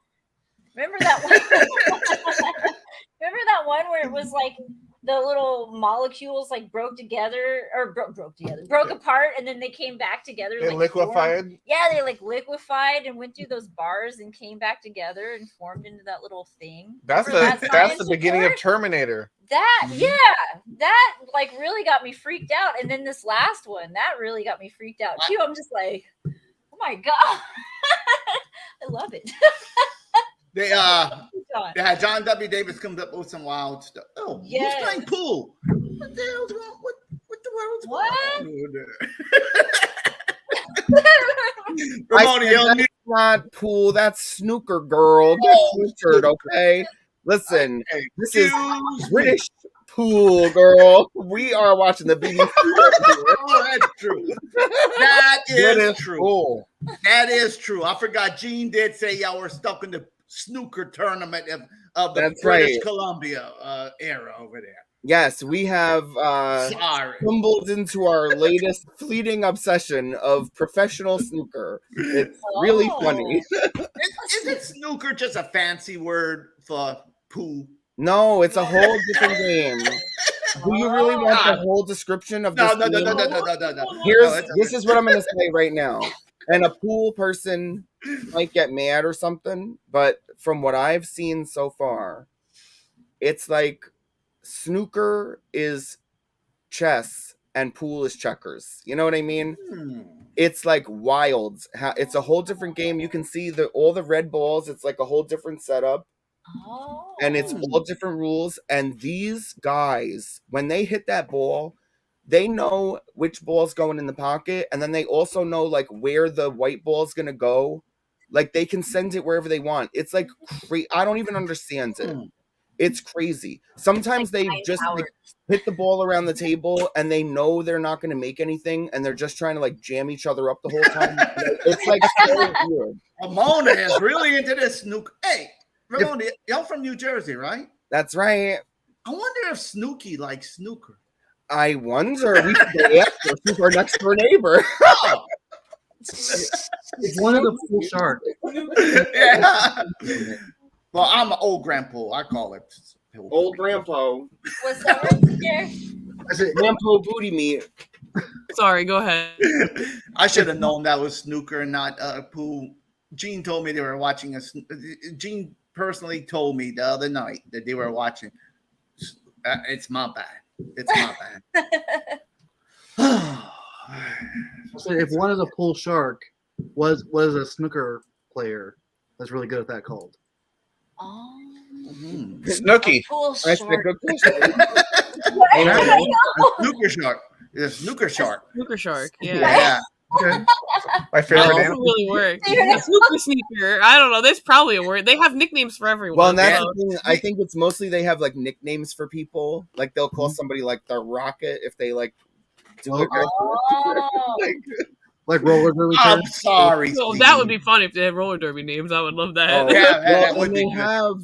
Remember that one? Remember that one where it was like the little molecules like broke apart, and then they came back together. They like, liquefied? formed. Yeah, they like liquefied and went through those bars and came back together and formed into that little thing. That's the beginning of Terminator. That like really got me freaked out. And then this last one, that really got me freaked out too. I'm just like, oh my God. I love it. They had John W. Davis comes up with some wild stuff. Oh, who's playing pool? What the hell's wrong? What the world's going on? That's not pool. That's snooker, girl. Get snookered, okay? Listen, this is British pool, girl. We are watching the BBC. Oh, that's true. That is true. Cool. That is true. I forgot. Gene did say y'all were stuck in the snooker tournament of the British Columbia era over there. Yes, we have stumbled into our latest fleeting obsession of professional snooker. It's really funny. Isn't snooker just a fancy word for pool? No, it's a whole different game. Do you really want the whole description of this? No. This is what I'm going to say right now. And a pool person might get mad or something, but from what I've seen so far, it's like snooker is chess and pool is checkers. You know what I mean? It's like wild. It's a whole different game. You can see all the red balls. It's like a whole different setup. And it's all different rules. And these guys, when they hit that ball, they know which ball's going in the pocket, and then they also know like where the white ball's gonna go. Like they can send it wherever they want. It's like I don't even understand it. It's crazy. Sometimes they just like, hit the ball around the table, and they know they're not gonna make anything, and they're just trying to like jam each other up the whole time. It's like so weird. Ramona is really into this snooker. Hey, Ramona, y'all from New Jersey, right? That's right. I wonder if Snooki likes snooker. I wonder. We should go after. She's our next door neighbor. It's one of the pool sharks. Yeah. Well, I'm an old grandpa. I call it old grandpa. What's that right there? I said grandpa booty meat. Sorry, go ahead. I should have known that was snooker and not pool. Gene told me they were watching Gene personally told me the other night that they were watching. It's my bad. It's my bad. So if one is a pool shark was a snooker player that's really good at that called? Oh. Snooky. Cool That's a shark. good question. Snooker shark. Yeah, snooker shark. Snooker shark. Yeah. Yeah. Okay. My That favorite doesn't animal. really work. A snooker sneaker. I don't know. There's probably a word. They have nicknames for everyone. Well, and that's so- the thing. I think it's mostly they have like nicknames for people. Like they'll call somebody like the Rocket if they like do it. Oh. Like roller derby. I'm sorry. So Steve. that would be fun if they had roller derby names. I would love that. Oh, Yeah, that well, would and be they good. have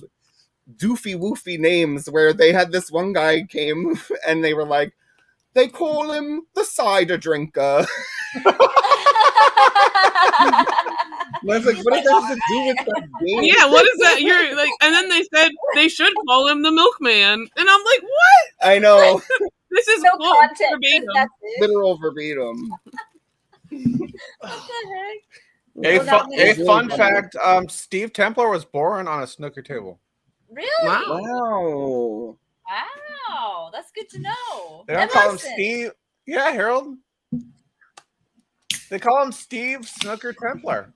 doofy woofy names where they had this one guy came and they were like, they call him the cider drinker. And I was like, what does that have to do with that game? Yeah, what is that? You're like, and then they said they should call him the milkman, and I'm like, what? I know. This is No close context. verbatim. That's it. Literal verbatim. What the heck? A, Well, that makes fun sense. fact: Steve Templar was born on a snooker table. Really? Wow. Wow. Wow. That's good to know. They don't That call him mustn't. Steve. Yeah, Harold. They call him Steve Snooker Templar.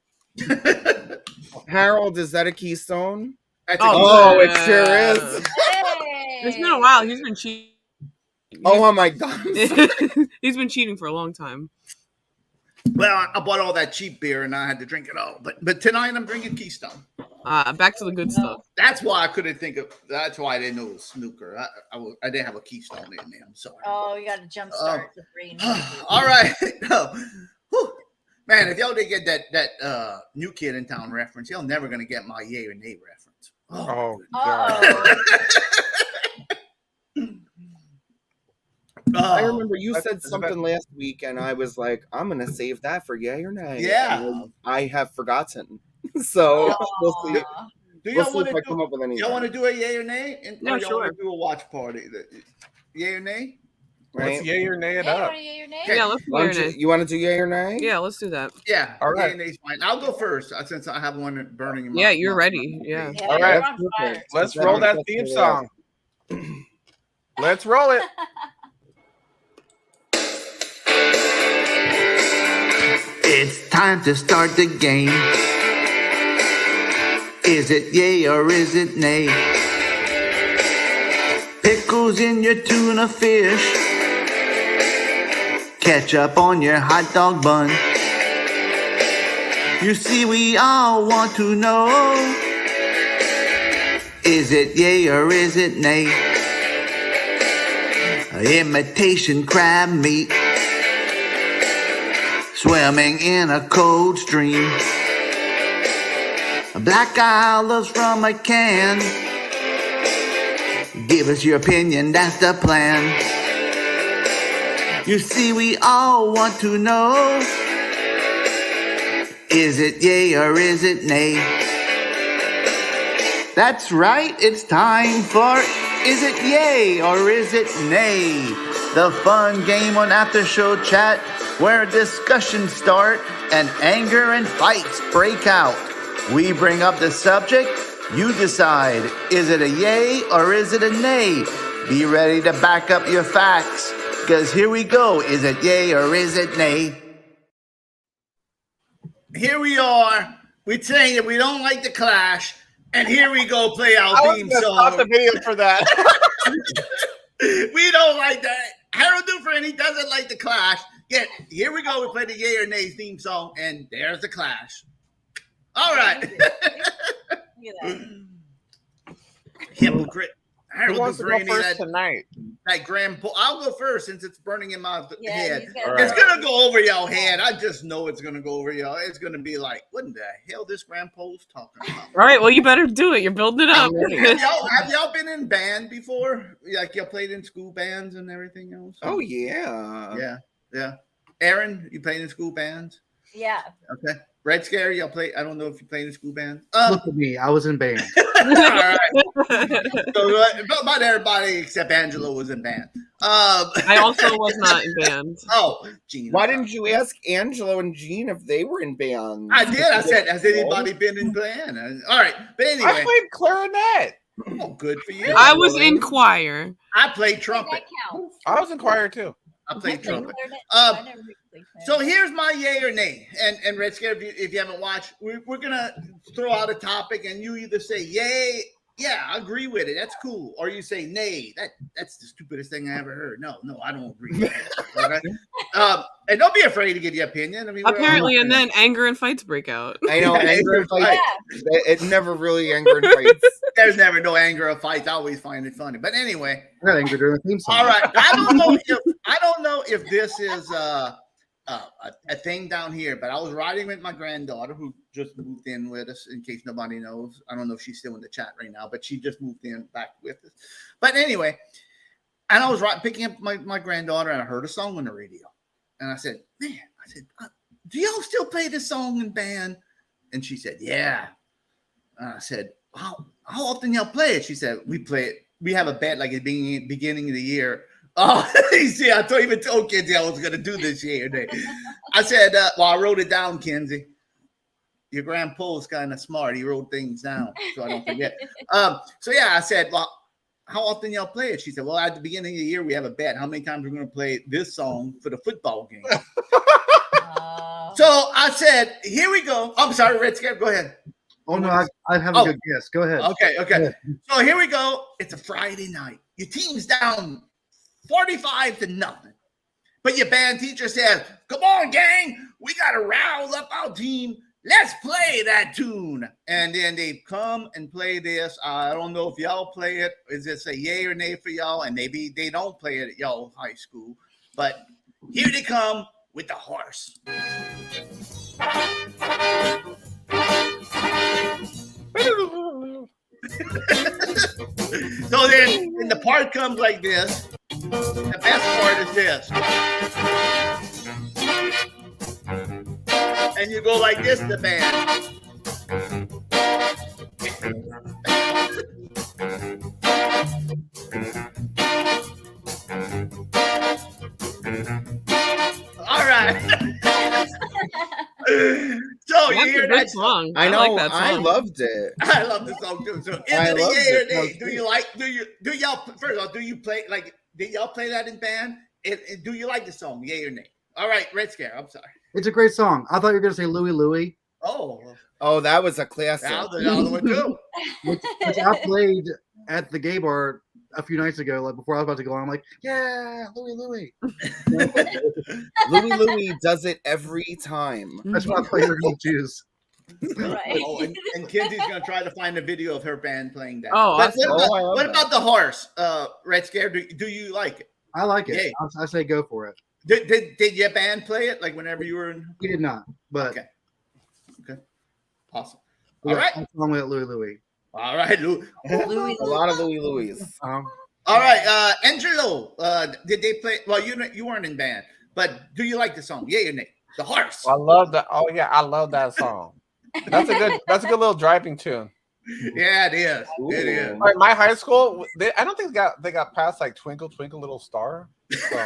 Harold, is that a keystone? That's Oh, a it sure is. Hey. It's been a while. He's been cheating. Oh my god. He's been cheating for a long time. Well, I bought all that cheap beer and I had to drink it all. But tonight I'm drinking Keystone. Back to the good stuff. That's why I couldn't think of. That's why I didn't know it was snooker. I didn't have a Keystone in there. I'm sorry. Oh, you got to jumpstart the brain. All right. Whew. Man, if y'all didn't get that New Kid in Town reference, y'all never gonna get my yay or nay reference. Oh, Oh. I remember you That's- said that's something last week, and I was like, I'm gonna save that for yay or nay. Yeah. And I have forgotten. So we'll see. Aw. Do We'll y'all see want if to I come up with anything. Y'all want to do a yay or nay? Yeah, or y'all sure. want to do a watch party? Yay or nay? let's Right? yay or nay it Hey, up. wanna get your name? Yeah, let's do Why your don't name. you want to do yay or nay? Yeah, let's do that. Yeah. All right. Yay or nay's fine. I'll go first since I have one burning in my Yeah, you're my- ready. Yeah. Yeah, All you're right. on fire. Let's roll that theme song. Let's roll it. It's time to start the game. Is it yay or is it nay? Pickles in your tuna fish. Ketchup on your hot dog bun. You see, we all want to know. Is it yay or is it nay? Imitation crab meat. Swimming in a cold stream. Black olives from a can. Give us your opinion, that's the plan. You see, we all want to know. Is it yay or is it nay? That's right, it's time for Is It Yay or Is It Nay? The fun game on After Show Chat where discussions start and anger and fights break out. We bring up the subject, you decide. Is it a yay or is it a nay? Be ready to back up your facts, because here we go. Is it yay or is it nay? Here we are. We're saying that we don't like the Clash, and here we go play our I was theme gonna stop the song. video for that. We don't like that. Harold Dufresne, he doesn't like the Clash. Yet here we go. We play the yay or nay theme song, and there's the Clash. All right. Look at that. Hypocrite. Who Harold wants to go Dufresne, first tonight? that grand po- I'll go first since it's burning in my Yeah, head. he's got All It's right. gonna go over your head. I just know it's gonna go over y'all. It's gonna be like, what in the hell this grandpa's talking about? All right, well, you better do it. You're building it up. Have y'all been in band before? Like y'all played in school bands and everything else? Oh yeah. Yeah. Aaron, you played in school bands? Yeah. Okay. Red Scare, y'all play. I don't know if you played in school bands. Look at me. I was in band. All right. So, about everybody except Angelo was in band. I also was not in band. Oh, Gene. Why didn't you ask Angelo and Gene if they were in bands? I did. I said, has anybody been in band? All right. But I anyway. played clarinet. Oh, good for you. I was in choir. I played That trumpet. counts. I was in choir too. I played trumpet. I never played clarinet. So here's my yay or nay. And Red Scare, if you haven't watched, we're gonna throw out a topic, and you either say yay, yeah, I agree with it, that's cool, or you say nay, that's the stupidest thing I ever heard. No, I don't agree with that. Okay? And don't be afraid to give your opinion. I mean, apparently, and then anger and fights break out. I know anger and fights. It never really anger and fights. There's never no anger or fights. I always find it funny. But anyway, I got angry during the theme song. all right. I don't know if this is a thing down here, but I was riding with my granddaughter who just moved in with us. In case nobody knows, I don't know if she's still in the chat right now, but she just moved in back with us. But anyway, and I was picking up my granddaughter, and I heard a song on the radio, and I said, "Man," "do y'all still play this song in band?" And she said, "Yeah." And I said, How often y'all play it? She said, "We play it. We have a bet like at the beginning of the year." Oh, you see, I even told Kinsey I was going to do this year. I said, well, I wrote it down, Kinsey. Your grandpa's kind of smart. He wrote things down so I don't forget. So, yeah, I said, well, how often y'all play it? She said, well, at the beginning of the year, we have a bet. How many times we're going to play this song for the football game? So I said, here we go. I'm sorry, Red Scare, go ahead. Oh, no, I have a good guess. Go ahead. Okay. So here we go. It's a Friday night. Your team's down 45-0. But your band teacher says, "Come on, gang. We got to rile up our team. Let's play that tune." And then they come and play this. I don't know if y'all play it. Is this a yay or nay for y'all? And maybe they don't play it at y'all high school. But here they come with the horse. So then the part comes like this. The best part is this. And you go like this, the band. All right. So you hear that song? I know. like that song. I loved it. I love the song too. So is it a yay or nay? Do y'all first of all, do you play like did y'all play that in band? Do you like the song? Yay or nay? All right, Red Scare. I'm sorry. It's a great song. I thought you were going to say Louie Louie. Oh, that was a classic. That was another one too. Which I played at the gay bar a few nights ago, like before I was about to go on. I'm like, yeah, Louie Louie. Louie Louie does it every time. That's why I play her to choose. Right. Oh, and Kinsey's gonna try to find a video of her band playing that. Oh, but awesome. what about the horse? Red Scare, do you like it? I like it. Yay. I say go for it. Did your band play it like whenever you were in? We did not, but okay, awesome. All All right, along with Louie Louie. all right, Lou. A lot of Louie Louies. All right, Angelo. Did they play? Well, you weren't in band, but do you like the song? Yay or nay? The horse. I love that. Oh yeah, I love that song. That's a good little driving tune. Yeah, it is. Ooh. It is. All right, my high school, I don't think they got past like Twinkle Twinkle Little Star. So.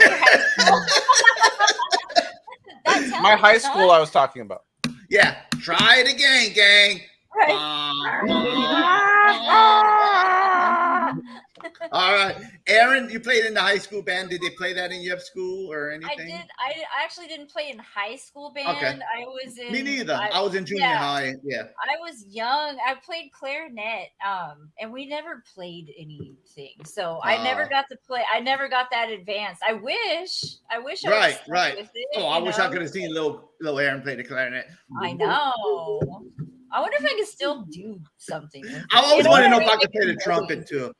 My high school, I was talking about. Yeah, try it again, gang. All right, Aaron, you played in the high school band. Did they play that in your school or anything? I did. I actually didn't play in high school band. Okay. I was in. Me neither. I was in junior high. Yeah. I was young. I played clarinet. And we never played anything. So I never got to play. I never got that advanced. I wish. I was right. with it, Oh, I wish I could have seen little Aaron play the clarinet. I know. I wonder if I could still do something. I always want to know if I could play the trumpet too.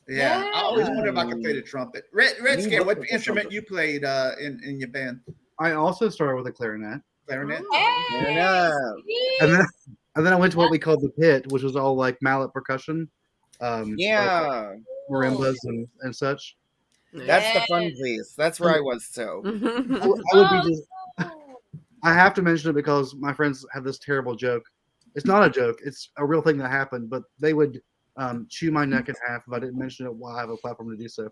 Yeah, I always wonder if I could play the trumpet. Red Scare, what instrument you played in your band? I also started with a clarinet. Clarinet. Hey, And then I went to what we called the pit, which was all like mallet percussion. Yeah. Like marimbas and such. That's the fun place. That's where I was too. I have to mention it because my friends have this terrible joke. It's not a joke. It's a real thing that happened, but they would chew my neck in half if I didn't mention it while I have a platform to do so.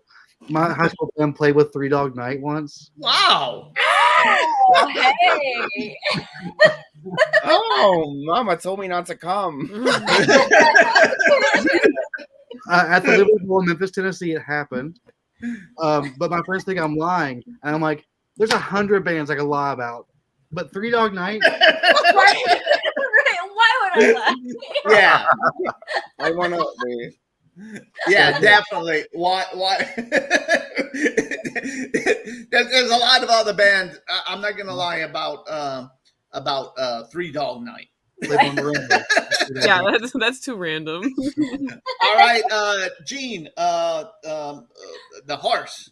My high school band played with Three Dog Night once. Wow. Oh, hey. Oh, Mama told me not to come. At the Liberty Bowl in Memphis, Tennessee, it happened. But my friends think I'm lying, and I'm like, there's 100 bands I could lie about, but Three Dog Night. Why would I lie? Yeah. I want to. Yeah, definitely. Why? There's a lot of other bands. I'm not gonna lie about Three Dog Night. Yeah, that's too random. All right, Gene, the horse.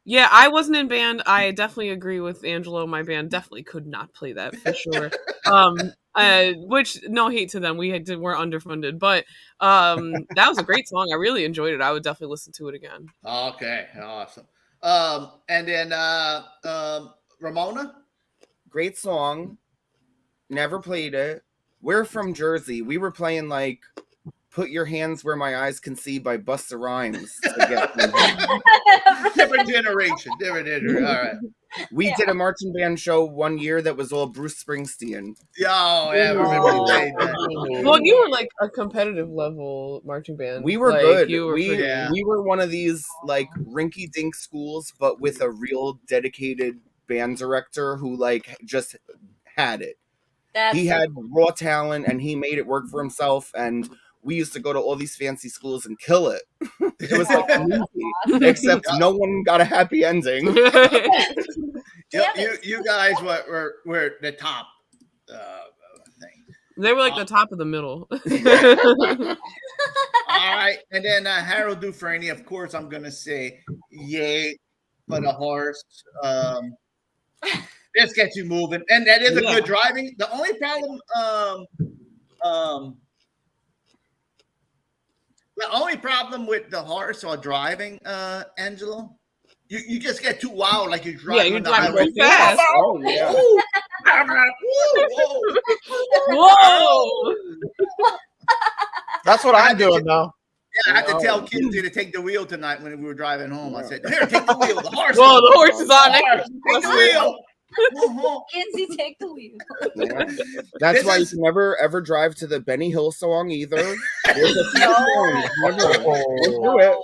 Yeah, I wasn't in band. I definitely agree with Angelo. My band definitely could not play that for sure. Which no hate to them. We're underfunded, but that was a great song. I really enjoyed it. I would definitely listen to it again. Okay, awesome. And then Ramona. Great song. Never played it. We're from Jersey. We were playing like "Put Your Hands Where My Eyes Can See" by Busta Rhymes. Different generation. All right. We did a marching band show one year that was all Bruce Springsteen. Oh, yeah, I remember you played that. Well, you were like a competitive level marching band. We were like, good. You were We were one of these like rinky-dink schools, but with a real dedicated band director who like just had it. He had raw talent and he made it work for himself. And we used to go to all these fancy schools and kill it. It was like a movie, except no one got a happy ending. You guys were the top thing. They were like the top of the middle. All right, and then Harold Dufresne. Of course, I'm gonna say yay for the horse. Let's get you moving, and that is a good driving. The only problem, the only problem with the horse or driving, Angelo, you just get too wild, like you're driving. Yeah, you're driving real fast. Oh yeah. Whoa! That's what I'm doing now. Yeah, I had to tell Kinsey to take the wheel tonight when we were driving home. I said, "Here, take the wheel. The horse. Whoa, the horse is on it. Take the wheel." Kinsey, take the wheel. Yeah. That's why you can never ever drive to the Benny Hill song either. There's a few songs. Do it.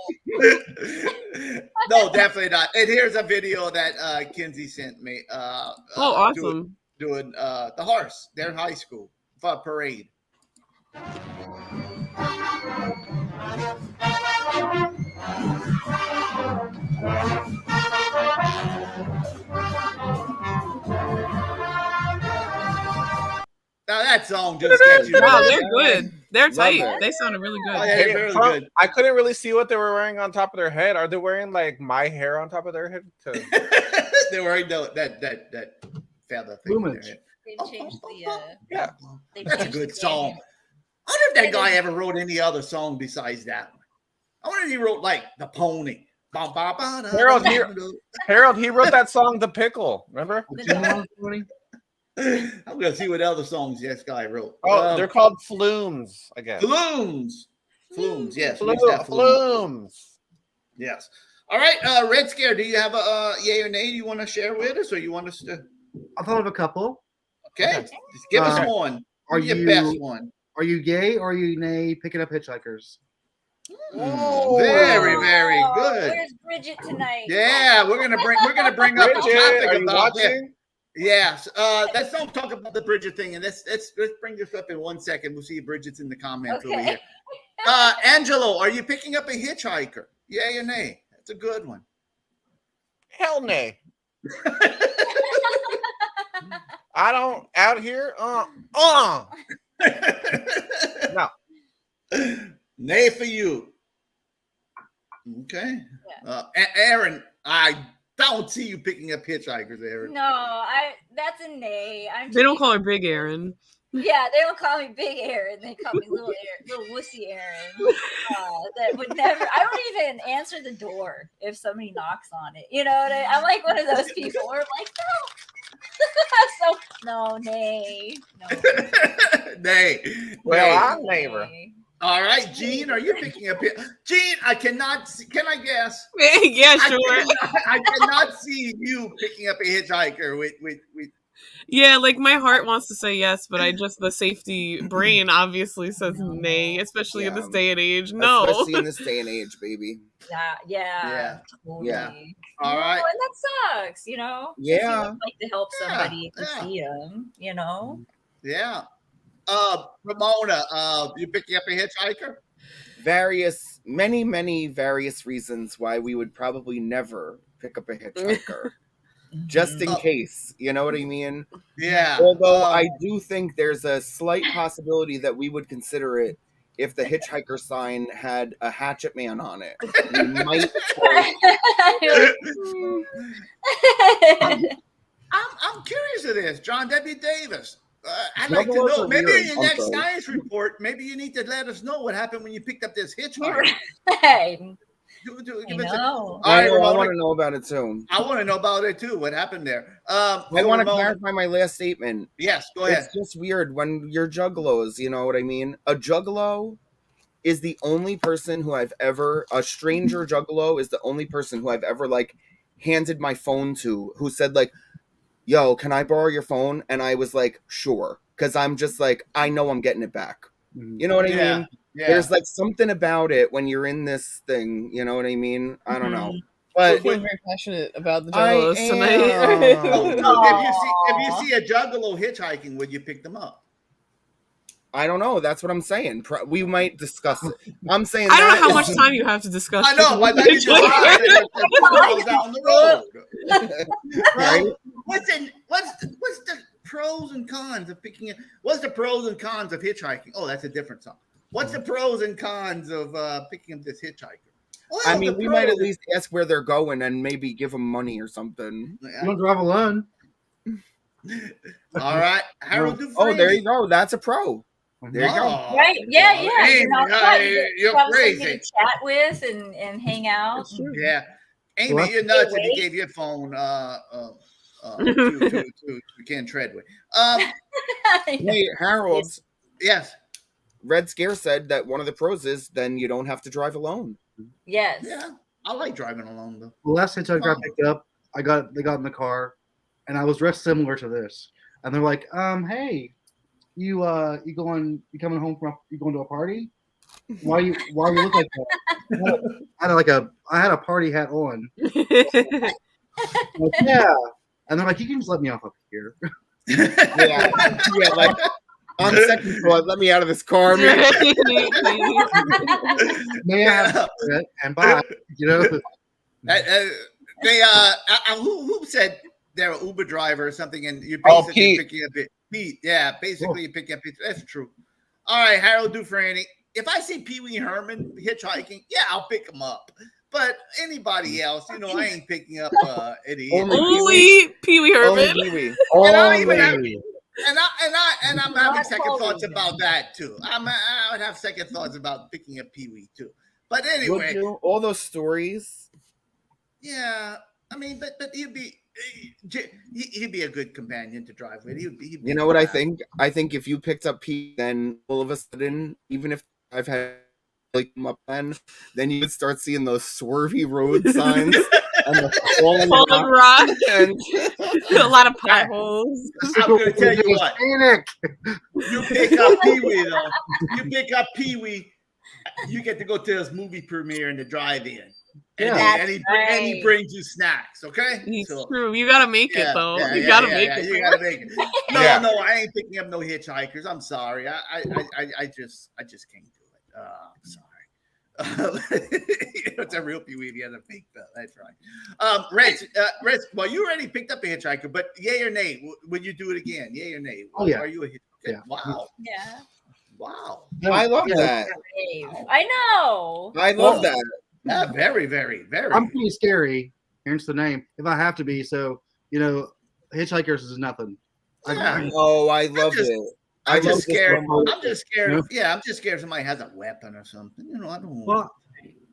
No, definitely not. And here's a video that Kinsey sent me. Awesome. Doing the horse. They're in high school for a parade. Now that song just gets you. Wow, they're good. They're tight. They sounded really good. Oh, yeah, they're really good. I couldn't really see what they were wearing on top of their head. Are they wearing like my hair on top of their head? They're wearing that feather thing. On their head. They've changed the yeah. That's a good the song. game. I wonder if that guy ever wrote any other song besides that one. I wonder if he wrote like The Pony. Harold, he wrote that song "The Pickle." Remember? I'm gonna see what other songs this guy wrote. Oh, they're called Flumes, I guess. Flumes, yes. Flumes. Yes. All right, Red Scare. Do you have a yay or nay you want to share with us, or you want us to? I thought of a couple. Okay, just give us one. Are your you best one? Are you gay or are you nay picking up hitchhikers? Oh, very, very good. Where's Bridget tonight? Yeah, we're gonna bring up a topic are you about watching? that. Yes. Let's don't talk about the Bridget thing, and let's bring this up in 1 second. We'll see if Bridget's in the comments over here. Angelo, are you picking up a hitchhiker? Yay or nay? That's a good one. Hell nay. I don't out here. No. Nay for you. Okay. Yeah. Aaron, I don't see you picking up hitchhikers, Aaron. No, that's a nay. They don't call her Big Aaron. Yeah, they don't call me Big Aaron. They call me Little Aaron, Little Wussy Aaron. That would never. I don't even answer the door if somebody knocks on it. You know what I'm like one of those people where I'm like, no. So no, nay, no. Nay. Well, I'm neighbor. All right, Gene, are you picking up here? Gene, I cannot see. Can I guess? Yeah, sure. I cannot see you picking up a hitchhiker with Yeah, like my heart wants to say yes, but the safety brain obviously says nay, especially in this day and age. No. Especially in this day and age, baby. Yeah. Totally. Yeah. All right. And that sucks, you know? 'Cause you Yeah. would like to help somebody if you see them, you know? Yeah. Ramona, you picking up a hitchhiker? Many various reasons why we would probably never pick up a hitchhiker. Just in case, you know what I mean? Yeah. Although I do think there's a slight possibility that we would consider it if the hitchhiker sign had a hatchet man on it. We might. I'm curious of this, John W. Davis. I'd like to know. Maybe in your next science report, maybe you need to let us know what happened when you picked up this hitchhiker. Hey. I want to know about it too. I want to know about it too. What happened there? I want to clarify my last statement. Yes, go ahead. It's just weird when you're juggalos, you know what I mean? A juggalo is the only person who a stranger juggalo is the only person who I've ever like handed my phone to, who said like, yo, can I borrow your phone? And I was like, sure. Because I'm just like, I know I'm getting it back. You know what I mean? Yeah. There's like something about it when you're in this thing. You know what I mean? I don't know. But I feel very passionate about the juggalos tonight. If you see a juggalo hitchhiking, would you pick them up? I don't know. That's what I'm saying. We might discuss it. I'm saying I don't know how much time you have to discuss. I know. But then you just down the road. Right? What's the pros and cons of picking it? What's the pros and cons of hitchhiking? Oh, that's a different song. What's the pros and cons of picking up this hitchhiker? Well, I mean, we might at least ask where they're going and maybe give them money or something. You don't drive alone. All right, Harold Dufresne. Oh, there you go. That's a pro. There you go. Right? Yeah. Amy, you're crazy. To chat with and hang out. Yeah, Amy, you're nuts if you gave your phone to Ken Treadway. Hey, Harold. Yes. Red Scare said that one of the pros is then you don't have to drive alone. Yes. Yeah, I like driving alone though. The last hitchhiker I picked up, they got in the car, and I was dressed similar to this, and they're like, hey, you coming home from you going to a party? Why you look like that? I had a party hat on. Like, yeah, and they're like, you can just let me off up here. yeah, like on second thought, let me out of this car. May I have it and bye. You know. Who said they're an Uber driver or something, and you're basically picking up Pete. Yeah, basically you're picking up Pete. That's true. All right, Harold Dufresne. If I see Pee Wee Herman hitchhiking, yeah, I'll pick him up. But anybody else, I ain't picking up any. Only Pee Wee Herman. And I'm having second thoughts about that too. I would have second thoughts about picking up Pee Wee too. But anyway, all those stories. Yeah, I mean, but he'd be a good companion to drive with. He'd be you know what I think? I think if you picked up Pete, then all of a sudden, even if I've had like him up then you would start seeing those swervy road signs and the falling rock and a lot of potholes. I'm going to tell you what. You pick up Pee Wee though. You pick up Pee Wee, you get to go to this movie premiere in the drive-in. And he brings you snacks, okay? It's true. You gotta make it though. You gotta make it. You gotta make it. No, I ain't picking up no hitchhikers. I'm sorry. I just can't do it. I'm sorry. It's a real Pee Wee. He has a fake belt. That's right. Reds. Well, you already picked up a hitchhiker, but yay or nay? Would you do it again? Yay or nay? Oh yeah. Are you a hitchhiker? Yeah. Wow. Yeah. Wow. I love that. I know. I love that. Yeah, very, very, very. I'm pretty scary. Hence the name. If I have to be, so hitchhikers is nothing. Yeah. I love it. I'm just scared. I'm just scared. Yeah, I'm just scared somebody has a weapon or something. I don't want. Well,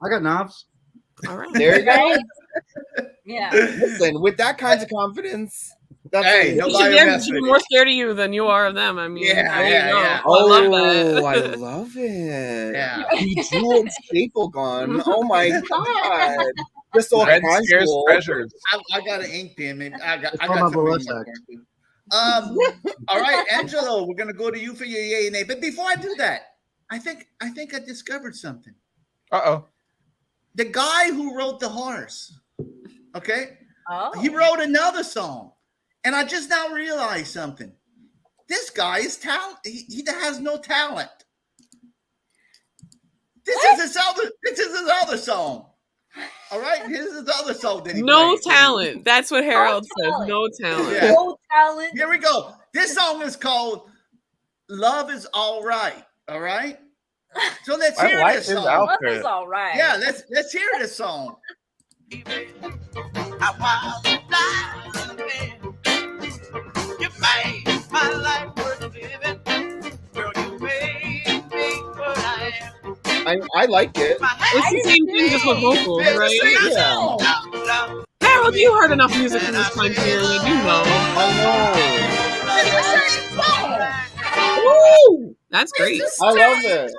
I got knobs. All right. There you go. Yeah. Listen, with that kind of confidence, nobody should be more scared of you than you are of them. I mean, yeah. Oh, I love that. I love it. Yeah. You drew a staple gun. Oh my god. Just all Red Scare's treasures. I got an ink pen. Maybe I got my some Burlesque. All right, Angelo, we're gonna go to you for your yay and nay. But before I do that, I think I discovered something. Uh-oh. The guy who wrote the horse, okay? Oh. He wrote another song. And I just now realized something. This guy is talent. He has no talent. This is his other song. All right, here's his other song that he No played. talent. That's what Harold says. No talent. Yeah. No talent. Here we go. This song is called "Love Is All Right." All right. So let's hear this song. Love is all right. Yeah, let's hear this song. You made my life worth living. Girl, you made me what I am. I like it. It's the same thing, just with vocals, right? Yeah. Harold, you heard enough music from this time period. You know. Woo! That's great. I love it.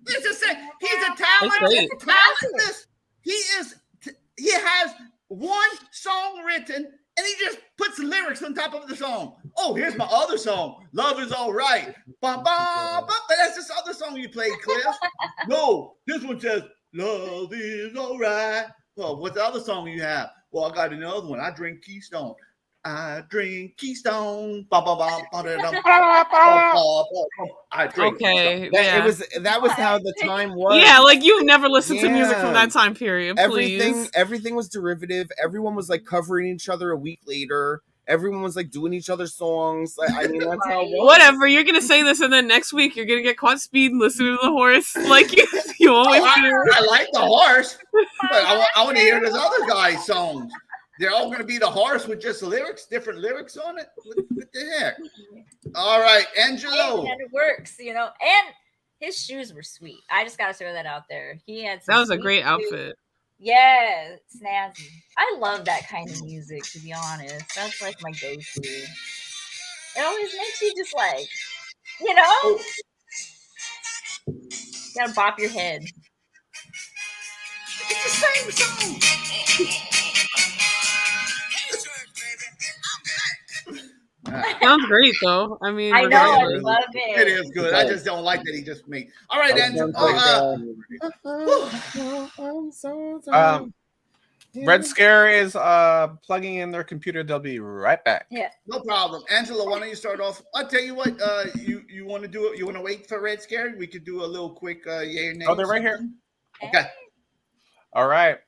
This is he's a talent. great. Talentless. He has one song written, and he just puts lyrics on top of the song. Oh, here's my other song, "Love Is All Right." But that's this other song you played, Cliff. No, this one says "Love Is All Right." Well, what's the other song you have? Well, I got another one. I drink Keystone. I drink Keystone. I drink. Okay. Keystone. That was how the time was. Yeah, like you've never listened to music from that time period. Please. Everything was derivative. Everyone was like covering each other a week later. Everyone was like doing each other's songs. I mean, that's how it was. Whatever. You're gonna say this, and then next week you're gonna get caught speeding listening to the horse, like you always do. I like the horse, but I want to hear this other guy's songs. They're all going to be the horse with just lyrics, different lyrics on it. What the heck? All right, Angelo. And it works, you know. And his shoes were sweet. I just got to throw that out there. He had some That was a sweet great shoes. outfit. Yeah, snazzy. I love that kind of music, to be honest. That's like my go-to. It always makes you just like, you know, gotta bop your head. It's the same song. Sounds great, though. I mean, I know, I regardless. love it. It is good. I just don't like that he just made. All right, Angelo. Red Scare is plugging in their computer. They'll be right back. Yeah, no problem. Angelo, why don't you start off? I'll tell you what. You want to do it? You want to wait for Red Scare? We could do a little quick yay or nay. Oh, they're right here. Okay. All right.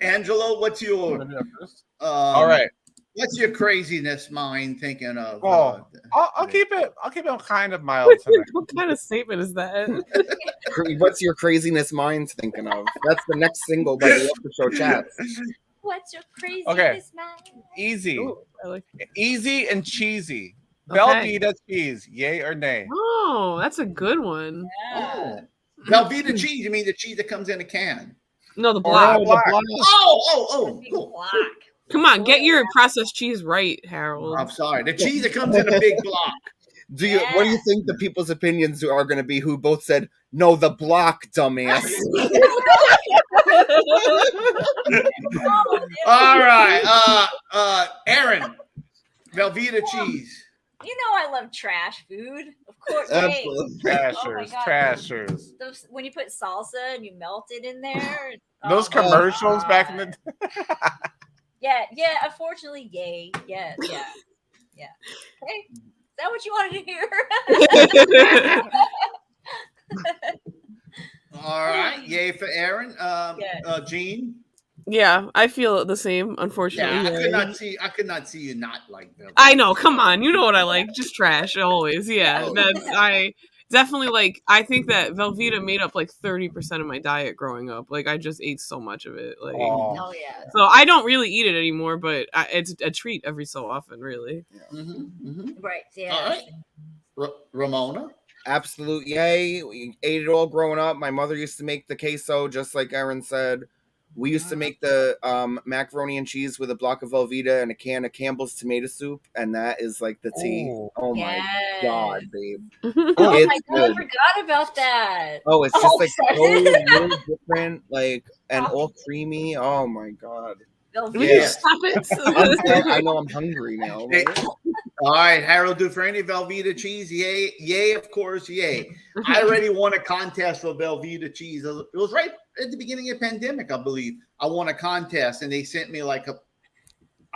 Angelo, what's your? All right. What's your craziness mind thinking of? Oh, I'll keep it. I'll keep it kind of mild tonight. What kind of statement is that? What's your craziness mind thinking of? That's the next single by the After Show Chats. What's your crazy mind? Easy. Ooh, I like Easy and cheesy. Okay. Velveeta cheese. Yay or nay? Oh, that's a good one. Oh. Velveeta cheese. You mean the cheese that comes in a can? No, the block. Oh. Block. Come on, get your processed cheese right, Harold. I'm sorry. The cheese that comes in a big block. What do you think the people's opinions are going to be who both said, no, the block, dumbass? All right. Aaron, Velveeta cheese. You know I love trash food. Of course. Absolutely. Trashers. Trashers. When you put salsa and you melt it in there. Those commercials back in the day. Yeah, unfortunately, yay. Yeah. Okay. Is that what you wanted to hear? All right. Yay for Aaron. Gene. Yeah, I feel the same, unfortunately. Yeah, I could not see you not like Velveeta. I know, come on. You know what I like. Just trash, always. Yeah. I definitely like, I think that Velveeta made up like 30% of my diet growing up. Like, I just ate so much of it. Like, oh yeah. So I don't really eat it anymore, but it's a treat every so often, really. Yeah. Right, yeah. All right. Ramona? Absolute yay. We ate it all growing up. My mother used to make the queso, just like Aaron said. We used to make the macaroni and cheese with a block of Velveeta and a can of Campbell's tomato soup, and that is like the tea. Oh my god, babe! Oh my god, I forgot about that. Oh, it's just like so really different, like and all creamy. Oh my god! Velveeta. Stop it. I know I'm hungry now. Hey, all right, Harold Dufresne, Velveeta cheese, yay, of course, yay. I already won a contest for Velveeta cheese. It was right at the beginning of the pandemic, I believe. I won a contest, and they sent me like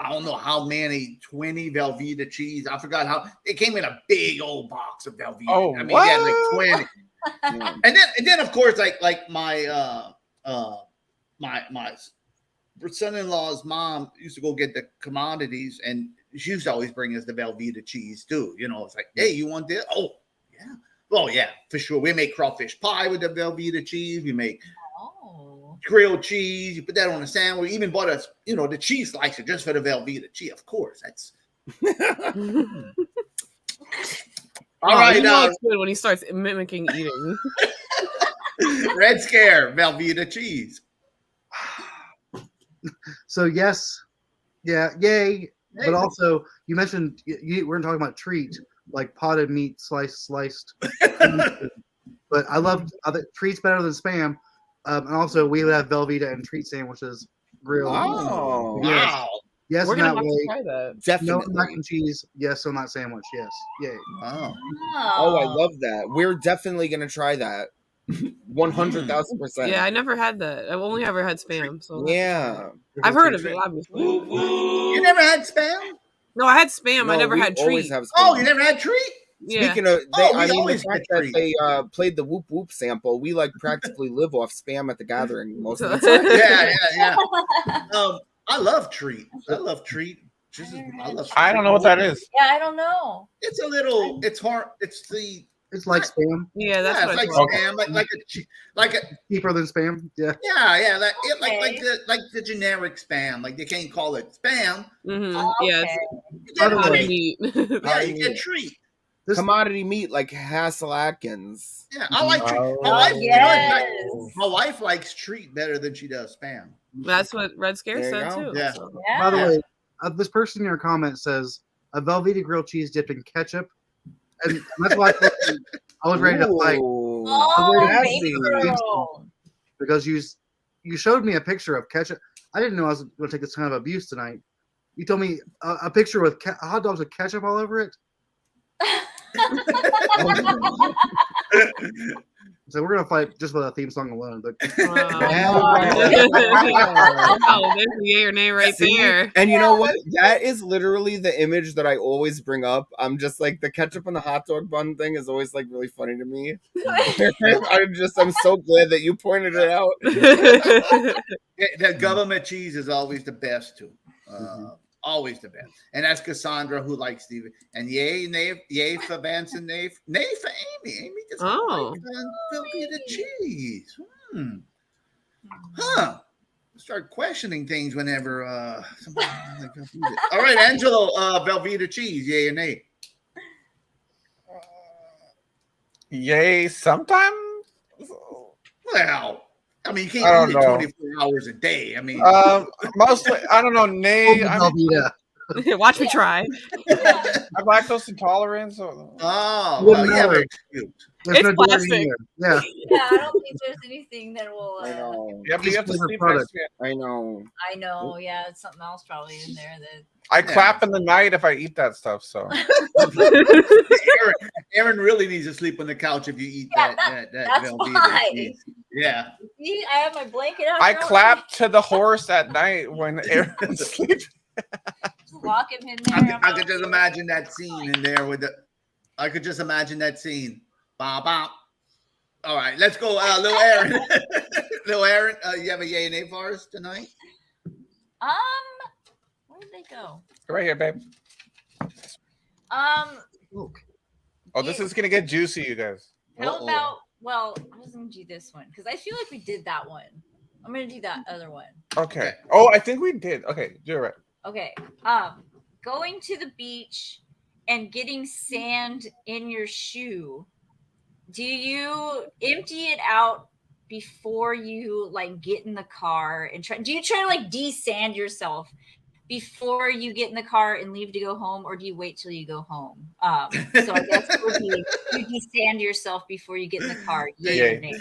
I don't know how many, 20 Velveeta cheese. I forgot how. It came in a big old box of Velveeta. Oh, I mean, they had like 20. And then of course, like my my son-in-law's mom used to go get the commodities, and she used to always bring us the Velveeta cheese too. You know, it's like, hey, you want this? Oh, yeah. Oh, yeah, for sure. We make crawfish pie with the Velveeta cheese. We make grilled cheese. You put that on a sandwich. We even bought us, the cheese slicer just for the Velveeta cheese. Of course, that's. All right. It's good when he starts mimicking eating. Red Scare, Velveeta cheese. So yes, yeah, yay. But also, you mentioned we're talking about treat, like potted meat, sliced. But I love treats better than Spam. And also, we would have Velveeta and treat sandwiches grilled. Oh, wow. Yes, we're in gonna that have way. to try that. Definitely. No mac and cheese. Yes on that sandwich. Yes. Yay. Wow. Oh, I love that. We're definitely gonna try that. 100,000%. Yeah, I never had that. I've only ever had Spam. So Yeah. I've heard of it, obviously. You never had Spam? No, I had Spam. No, I never we had always treat. have Spam. Oh, you never had treat? Yeah. Speaking of, we the always fact get that treat. they played the Whoop Whoop sample, we practically live off Spam at the gathering most of the time. Yeah. I love treat. I love treat. I don't know what that is. Yeah, I don't know. It's a little. It's hard. It's like Spam. Yeah, that's it's what like I thought. Spam, like a Cheaper than Spam. Yeah. yeah, Okay. like the generic Spam. Like they can't call it Spam. Mm-hmm. Yeah, Okay. You get By the way, meat. yeah, you get treat. Commodity meat like Hassel Atkins. Yeah, I like treat. My wife likes treat better than she does Spam. That's what Red Scare There said you go. too. Yeah. So. By the way, this person in your comment says a Velveeta grilled cheese dipped in ketchup, and that's why I was ready to fight. Because you showed me a picture of ketchup. I didn't know I was going to take this kind of abuse tonight. You told me a picture with hot dogs with ketchup all over it. So we're gonna fight just with a theme song alone. But Oh, there's the yay or nay right there. And you know what? That is literally the image that I always bring up. I'm just like the ketchup on the hot dog bun thing is always like really funny to me. I'm so glad that you pointed it out. The government cheese is always the best too. Always the best. And that's Cassandra who likes Steven. And yay for Vance and nay for Amy. Amy just likes Velveeta cheese. Start questioning things whenever somebody like Velveeta. All right, Angelo, Velveeta cheese, yay or nay? Yay, sometimes. Well, I mean, you can't eat it 24 hours a day. I mean, mostly, I don't know. Nay, watch me try. I'm lactose intolerant. So. Oh, well, you have an excuse. It's plastic. Yeah. Yeah, I don't think there's anything that will. I know. Yeah, but you have to sleep product. next to it. I know. I know. Yeah, it's something else probably in there that. I clap in the night if I eat that stuff. So. Aaron really needs to sleep on the couch if you eat that that's Velveeta why. cheese. Yeah. See, I have my blanket out. I clap to the horse at night when Aaron's sleeping. Just lock him in there. I could just imagine that scene in there with the. I could just imagine that scene. Bop bop. All right, let's go, little Aaron. Little Aaron, you have a yay and nay for us tonight? Where did they go? Right here, babe. Oh, this is gonna get juicy, you guys. How about? Well, I was gonna do this one because I feel like we did that one. I'm gonna do that other one. Okay. Oh, I think we did. Okay, do it right. Okay. Going to the beach and getting sand in your shoe. Do you empty it out before you get in the car and try? Do you try to de-sand yourself before you get in the car and leave to go home, or do you wait till you go home? So I guess it would be you de-sand yourself before you get in the car. Yay or nay?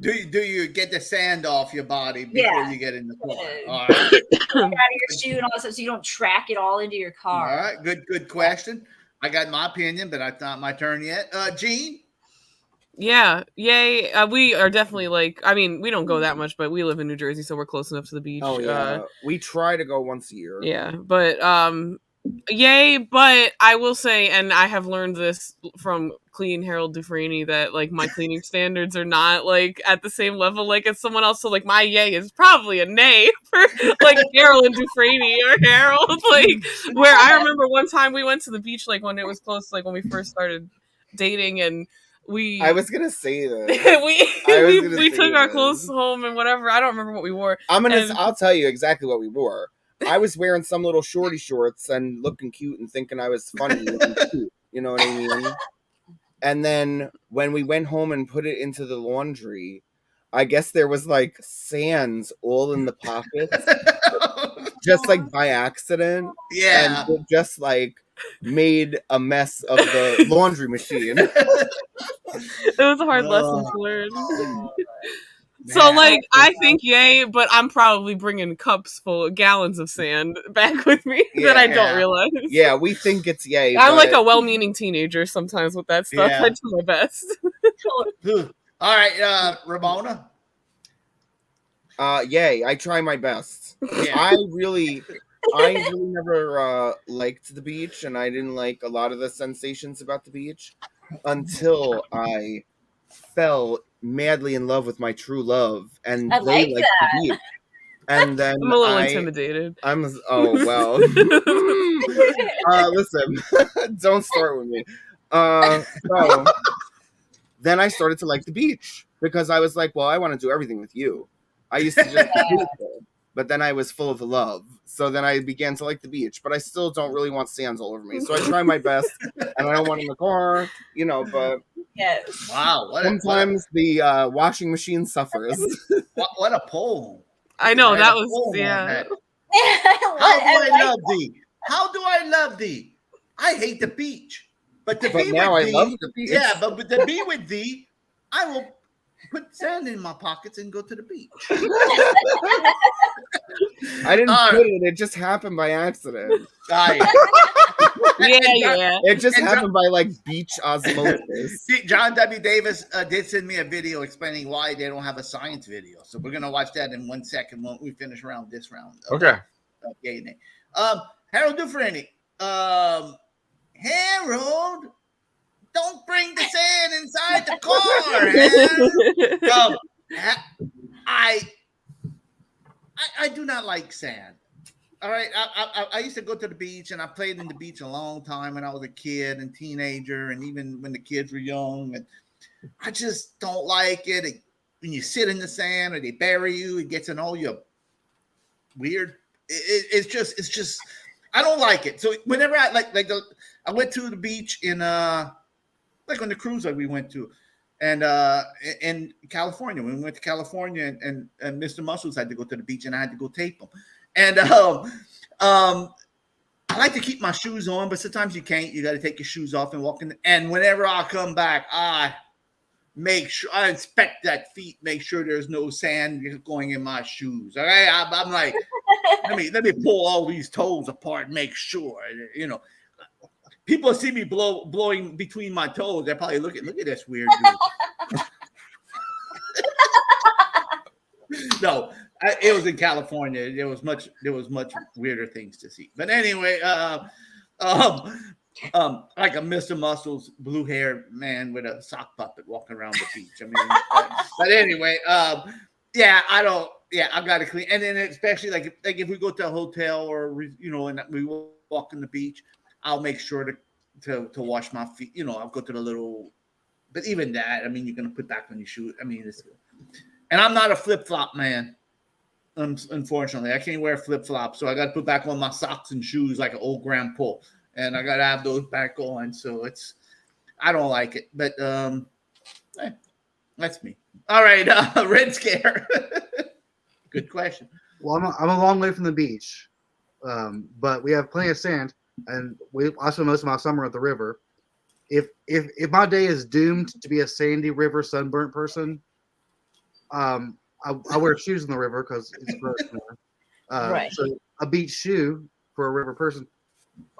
Do you get the sand off your body before you get in the car? All right. Out of your shoe and all that stuff, so you don't track it all into your car. All right. Good question. I got my opinion, but it's not my turn yet. Gene? Yeah, yay. We are definitely like, I mean, we don't go that much, but we live in New Jersey, so we're close enough to the beach. Oh yeah, we try to go once a year. Yeah, but yay, but I will say, and I have learned this from Clean Harold Dufresne, that like my cleaning standards are not like at the same level like as someone else. So like my yay is probably a nay for like Harold and Dufresne or Harold. Like where I remember one time we went to the beach like when it was close, like when we first started dating, and I was gonna say that we took our clothes home and whatever. I don't remember what we wore. I'll tell you exactly what we wore. I was wearing some little shorty shorts and looking cute and thinking I was funny and cute. You know what I mean? And then when we went home and put it into the laundry, I guess there was like sands all in the pockets, just like by accident. Yeah, and it just like made a mess of the laundry machine. It was a hard lesson to learn. So, like, I think yay, but I'm probably bringing cups full of gallons of sand back with me that I don't realize. Yeah, we think it's yay. I'm like a well-meaning teenager sometimes with that stuff. I do my best. All right, Ramona. Yay! I try my best. Yeah. I really never liked the beach, and I didn't like a lot of the sensations about the beach until I fell madly in love with my true love, and I like liked the beach. And then I'm a little intimidated. Well. Listen, don't start with me. So then I started to like the beach because I was like, well, I want to do everything with you. I used to just be beautiful, but then I was full of love. So then I began to like the beach, but I still don't really want sands all over me. So I try my best, and I don't want in the car, but yes. Wow. Sometimes the washing machine suffers. What a poll. I know, that was, yeah. How do I love thee? How do I love thee? I hate the beach. But to be now with I thee, love the beach. Yeah, but to be with thee, I will put sand in my pockets and go to the beach. I didn't put it. It just happened by accident. Yeah. It just happened by like beach osmosis. See, John W. Davis did send me a video explaining why they don't have a science video. So we're going to watch that in 1 second when we finish this round. Okay. Harold Dufresne. Harold, don't bring the sand inside the car. I do not like sand. All right, I used to go to the beach, and I played in the beach a long time when I was a kid and teenager, and even when the kids were young. And I just don't like it. When you sit in the sand or they bury you, it gets in all your weird. It's just I don't like it. So whenever I went to the beach in like on the cruise that we went to, and in California, when we went to California, and Mr. Muscles had to go to the beach, and I had to go tape him. And I like to keep my shoes on, but sometimes you can't. You got to take your shoes off and walk in. And whenever I come back, I make sure I inspect that feet, make sure there's no sand going in my shoes. All right, I'm like, let me pull all these toes apart, and make sure. People see me blowing between my toes. They probably look at this weird dude. No. It was in California. There was much weirder things to see. But anyway, like a Mr. Muscles, blue-haired man with a sock puppet walking around the beach. I mean, but anyway, I got to clean. And then especially like if we go to a hotel or and we walk on the beach, I'll make sure to wash my feet. I'll go to the little. But even that, I mean, you're gonna put back on your shoes. I mean, and I'm not a flip-flop man. Unfortunately, I can't wear flip-flops, so I got to put back on my socks and shoes like an old grandpa, and I got to have those back on. So I don't like it, but that's me. All right, Red Scare. Good question. Well, I'm a long way from the beach, but we have plenty of sand, and I spend most of my summer at the river. If my day is doomed to be a sandy river sunburnt person, I wear shoes in the river because it's gross. Right. So a beach shoe for a river person.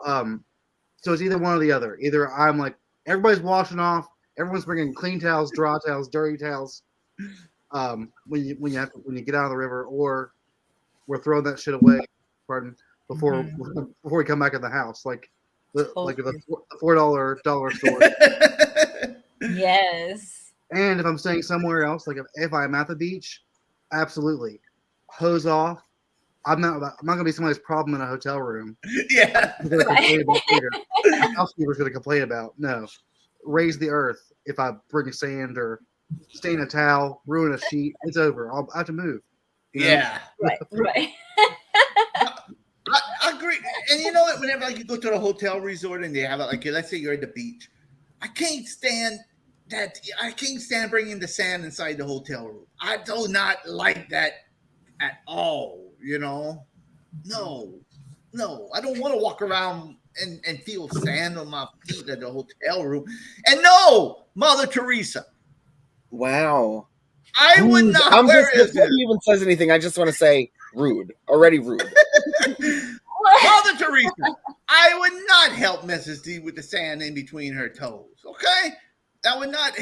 So it's either one or the other. Either I'm like everybody's washing off, everyone's bringing clean towels, dry towels, dirty towels. When you get out of the river, or we're throwing that shit away. Pardon. Before we come back in the house, like the $4 store. Yes. And if I'm staying somewhere else, like if I'm at the beach, absolutely hose off. I'm not gonna be somebody's problem in a hotel room. Yeah. Housekeeper's gonna complain about. No, raise the earth. If I bring sand or stain a towel, ruin a sheet, it's over. I have to move. Yeah. Right. I agree. And you know what? Whenever you go to the hotel resort and they have it, like let's say you're at the beach, I can't stand that. I can't stand bringing the sand inside the hotel room. I do not like that at all. You know, no, I don't want to walk around and feel sand on my feet at the hotel room. And no, Mother Teresa. Wow. I would not. Before he even says anything, I just want to say rude. Already rude. Mother Teresa, I would not help Mrs. D with the sand in between her toes. Okay, that would not.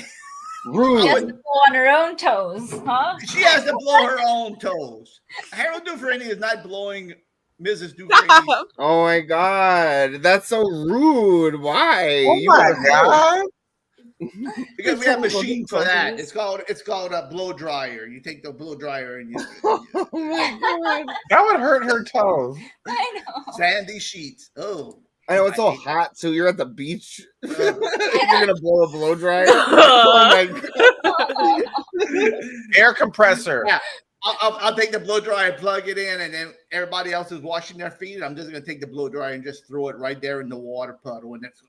Rude. She has to blow on her own toes, huh? She has to blow her own toes. Harold Dufresne is not blowing Mrs. Dufresne. Oh my god, that's so rude. Why? Oh my god. Because we have a machine for that. It's called a blow dryer. You take the blow dryer and you. Oh my god. That would hurt her toes. I know. Sandy sheets. Oh. I know it's all hot too. You're at the beach. You're gonna blow a blow dryer. Oh my god. Air compressor. Yeah. I'll take the blow dryer, plug it in, and then everybody else is washing their feet. I'm just gonna take the blow dryer and just throw it right there in the water puddle, and that's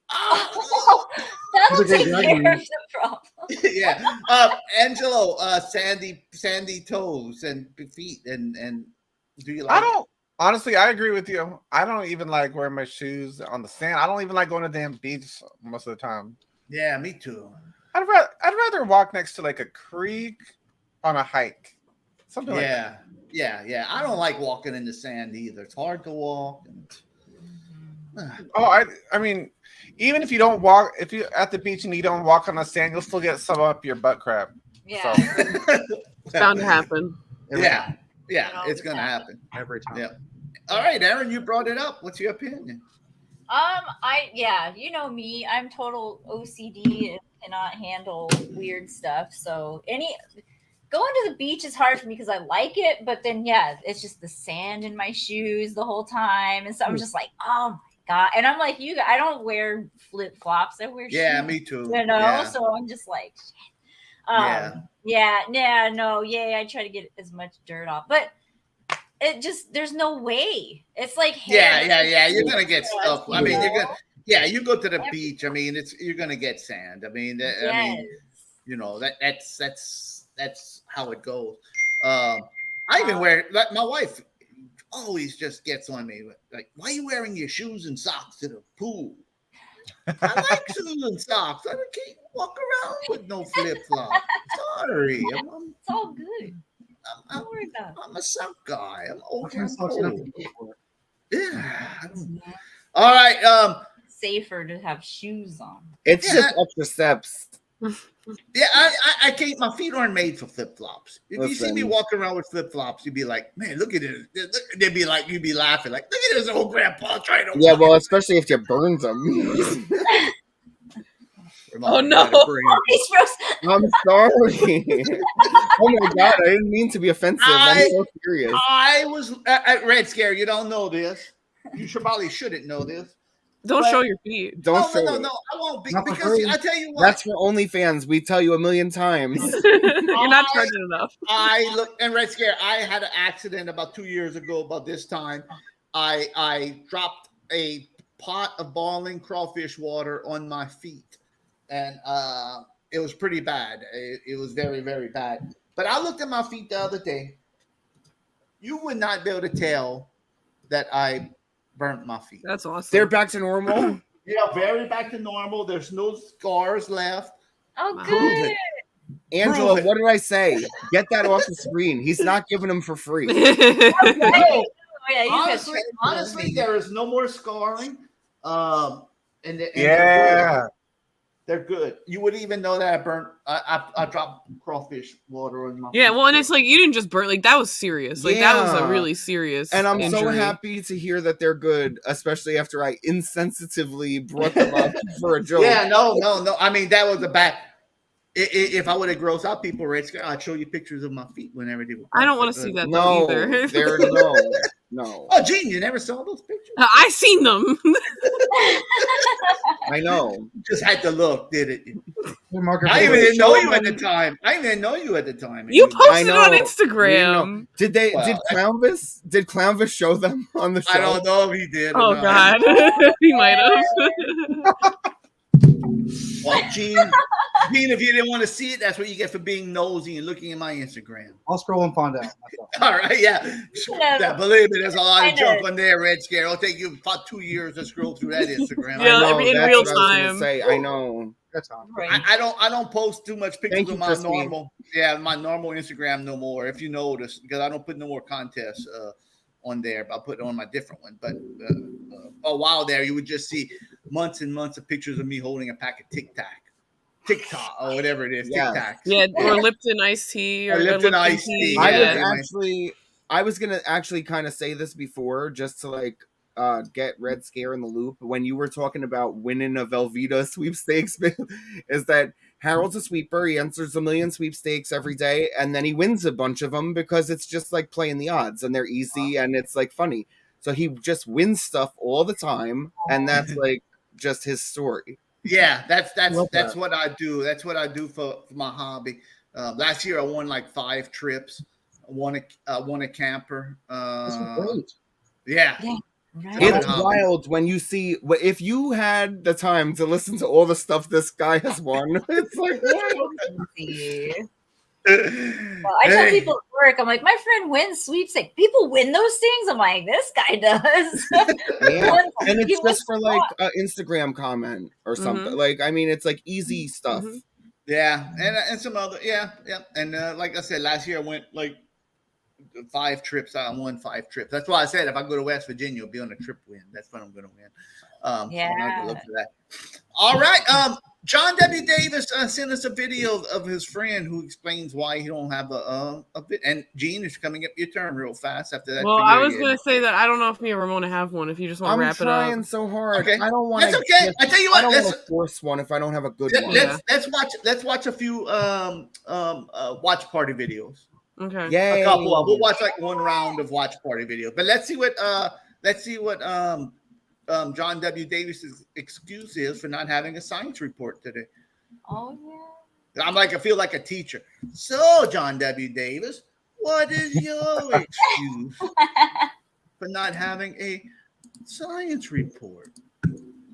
that'll take care of the problem. Yeah. Angelo, sandy toes and feet, and do you like? I don't. Honestly, I agree with you. I don't even like wearing my shoes on the sand. I don't even like going to the damn beach most of the time. Yeah, me too. I'd rather walk next to like a creek on a hike. Something like that. Yeah. I don't like walking in the sand either. It's hard to walk. Oh, I mean, even if you don't walk, if you're at the beach and you don't walk on the sand, you'll still get some up your butt crack. Yeah. So. It's bound to happen. Yeah, it's gonna happen every time. Yeah. All right, Aaron, you brought it up. What's your opinion? You know me. I'm total OCD and cannot handle weird stuff. So going to the beach is hard for me because I like it, but then it's just the sand in my shoes the whole time, and so I'm just like, oh my god. And I'm like, I don't wear flip flops. I wear shoes. Yeah, me too. You know, Yeah. so I'm just like, I try to get as much dirt off, but it just there's no way. It's like Yeah. You're gonna get stuff. I mean, you go to the beach. I mean, you're gonna get sand. I mean, you know that's how it goes. I even wear like my wife always just gets on me like, why are you wearing your shoes and socks to the pool? I like shoes and socks. I can't walk around with no flip flops. Sorry, it's all good. I'm a sock guy. I'm old. Yeah. All right. Safer to have shoes on. It's just extra steps. Yeah, I can't. My feet aren't made for flip flops. If you see me walking around with flip flops, you'd be like, "Man, look at it." They'd be like, you'd be laughing, like, "Look at this old grandpa trying to." Yeah, well, especially if you burn them. Oh no! I'm sorry. Oh my god, I didn't mean to be offensive. I'm so serious. I was at Red Scare. You don't know this. You shouldn't know this. Don't show your feet. No, I won't be, because I tell you what. That's for OnlyFans. We tell you 1,000,000 times. You're not charging enough. I look and Red Scare. I had an accident about 2 years ago. About this time, I dropped a pot of boiling crawfish water on my feet, and it was pretty bad. It was very, very bad. But I looked at my feet the other day. You would not be able to tell that I burnt my feet. That's awesome. They're back to normal. Yeah, very back to normal. There's no scars left. Oh, good. Angela, what did I say? Get that off the screen. He's not giving them for free. No, Yeah, honestly, there is no more scarring. And Yeah. they're good. You wouldn't even know that I burnt. I dropped crawfish water on my. Yeah, well, and it's like you didn't just burn. Like that was serious. Like that was a really serious. And I'm so injury. happy to hear that they're good, especially after I insensitively brought them up for a joke. Yeah, no. I mean, that was a bad. If I would have grossed out people, RedScare, I'd show you pictures of my feet whenever they were. I don't want to see that no, either. No. Oh, Gene, you never saw those pictures? I seen them. I know. Just had to look, did it? Mark, I even didn't know you at the time. You posted it on Instagram. Did Clownvis show them on the show? I don't know if he did. Oh God, he might have. Well, Gene, if you didn't want to see it, that's what you get for being nosy and looking at my Instagram. I'll scroll and find out. All right, yeah. Believe me, there's a lot of junk on there, RedScare. It'll take you about 2 years to scroll through that Instagram. Yeah, in real time. I know. I don't post too much pictures of my normal Instagram no more. If you notice, because I don't put no more contests on there, but I'll put it on my different one. But a while there, you would just see months and months of pictures of me holding a pack of TikTok or whatever it is. TikTok. Yeah, or Lipton iced tea or Lipton iced tea. I was gonna actually kind of say this before, just to like get RedScare in the loop when you were talking about winning a Velveeta sweepstakes. Is that Harold's a sweeper? He enters a million sweepstakes every day, and then he wins a bunch of them because it's just like playing the odds, and they're easy and it's like funny. So he just wins stuff all the time, and that's like just his story. Yeah, that's what I do. That's what I do for my hobby. Last year I won like 5 trips. I won a camper. That's great. Yeah. Right. It's wild when you see, if you had the time to listen to all the stuff this guy has won, it's like, well, I tell people at work, I'm like, my friend wins sweepstakes. People win those things. I'm like, this guy does. Yeah. And it's just for like an Instagram comment or something. Like, I mean, it's like easy stuff. Yeah, and some other, yeah. And like I said, last year I went like 5 trips. I won 5 trips. That's why I said if I go to West Virginia, it'll be on a trip win. That's what I'm going to win. So I'm going to look for that. All right. John W. Davis sent us a video of his friend who explains why he don't have a bit. And Gene is coming up your turn real fast after that. Well, I was going to say that I don't know if me or Ramona have one. If you just want to wrap it up. I'm trying so hard. Okay. I don't want to. That's okay. I tell you what. I don't want to force one if I don't have a good one. Let's watch a few watch party videos. Okay. Yeah. A couple of. We'll watch like one round of watch party videos. But let's see what John W. Davis's excuse is for not having a science report today. Oh yeah. I feel like a teacher. So, John W. Davis, what is your excuse for not having a science report?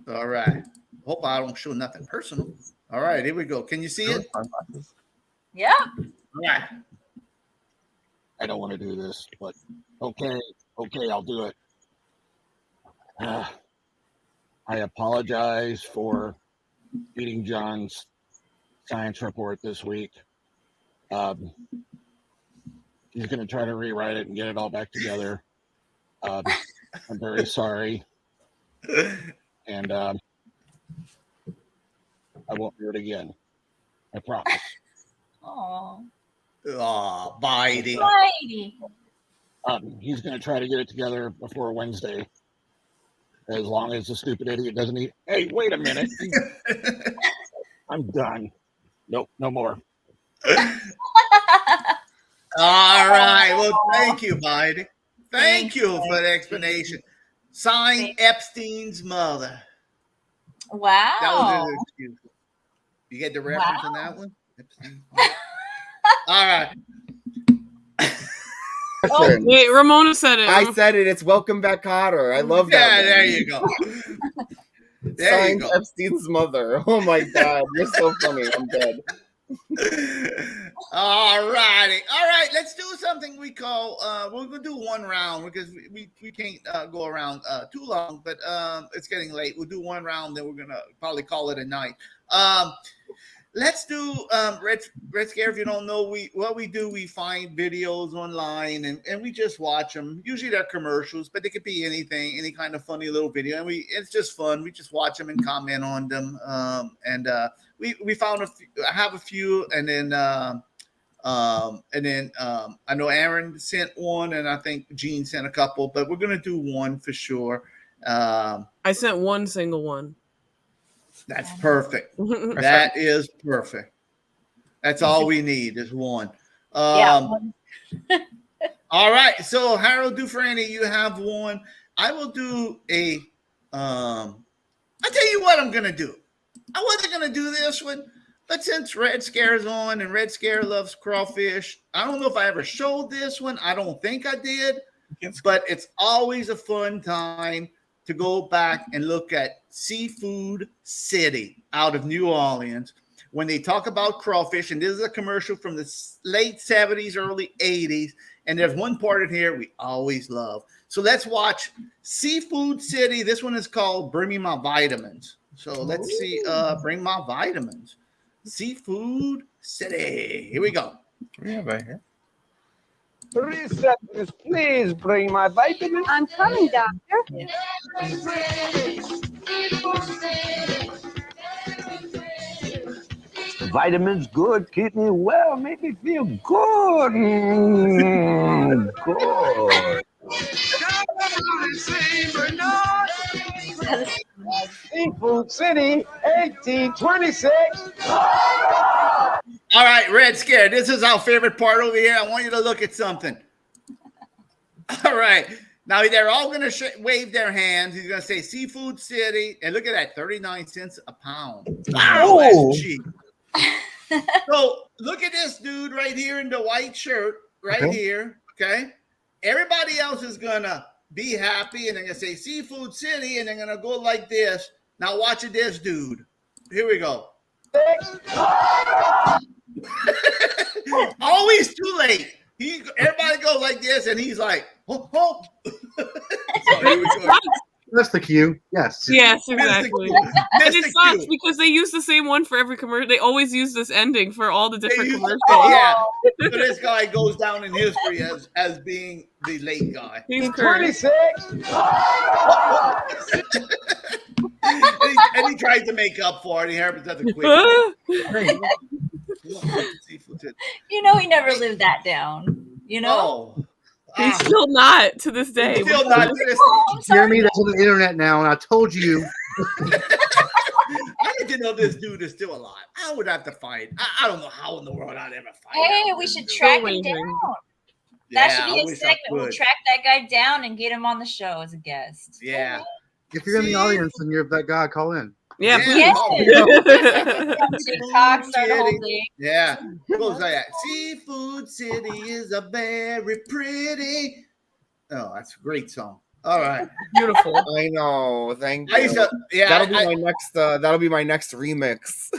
All right. Hope I don't show nothing personal. All right, here we go. Can you see it? Yeah. Yeah. I don't want to do this, but okay, I'll do it. I apologize for beating John's science report this week. He's going to try to rewrite it and get it all back together. I'm very sorry. And I won't do it again. I promise. Oh, Bitey. He's going to try to get it together before Wednesday. As long as the stupid idiot doesn't eat. Hey, wait a minute. I'm done. Nope, no more. All right. Well, thank you, Bitey. Thank you for the explanation. Signed Epstein's mother. Wow. That was his excuse. You get the reference in that one? All right. Oh, wait, Ramona said it. I said it. It's Welcome Back, Cotter. I love that. Yeah, there you go. There you go. Epstein's mother. Oh my God, you're so funny. I'm dead. All righty. All right, let's do something we call we're gonna do one round because we can't go around too long, but it's getting late. We'll do one round, then we're gonna probably call it a night. let's do Red Scare. If you don't know, we find videos online and we just watch them. Usually they're commercials, but they could be anything, any kind of funny little video, and it's just fun. We just watch them and comment on them. We found I have a few, and then I know Aaron sent one, and I think Gene sent a couple, but we're gonna do one for sure. I sent one single one. That's perfect. That is perfect. That's all we need is one. All right. So Harold Dufresne, you have one. I will do a. I'll tell you what I'm gonna do. I wasn't gonna do this one, but since Red Scare's on and Red Scare loves crawfish, I don't know if I ever showed this one. I don't think I did, but it's always a fun time to go back and look at Seafood City out of New Orleans when they talk about crawfish. And this is a commercial from the late 70s, early 80s. And there's one part in here we always love. So let's watch Seafood City. This one is called Bring Me My Vitamins. So let's see, Bring My Vitamins. Seafood City. Here we go. Yeah, right here. 3 seconds, please bring my vitamins. I'm coming, doctor. Vitamins good, keep me well, make me feel good. Good. Seafood City, 1826. All right, Red Scare. This is our favorite part over here. I want you to look at something. All right. Now they're all going to wave their hands. He's going to say Seafood City. And look at that, 39 cents a pound. Wow, that's cheap. So look at this dude right here in the white shirt right here. Okay. Everybody else is going to be happy. And they're going to say Seafood City. And they're going to go like this. Now watch this dude. Here we go. Always too late. Everybody go like this, and he's like, oh, oh. So here we go. That's the cue. Yes. Yes, exactly. And it sucks because they use the same one for every commercial. They always use this ending for all the different commercials. Yeah. So this guy goes down in history as being the late guy. He's 26. and he tries to make up for it. He happens at the quick. You know, he never lived that down. You know, he's still not to this day. Still not. Jeremy, that's on the internet now, and I told you. I need to know this dude is still alive. I would have to find. I don't know how in the world I'd ever find. Hey, we should track him down. That should be a segment. We'll track that guy down and get him on the show as a guest. Yeah. If you're in the audience and you're that guy, call in. Yeah. TikTok, start a whole thing. Yeah. What goes like that? Seafood City is a very pretty. Oh, that's a great song. All right. Beautiful. I know. Thank you. That'll be my next remix.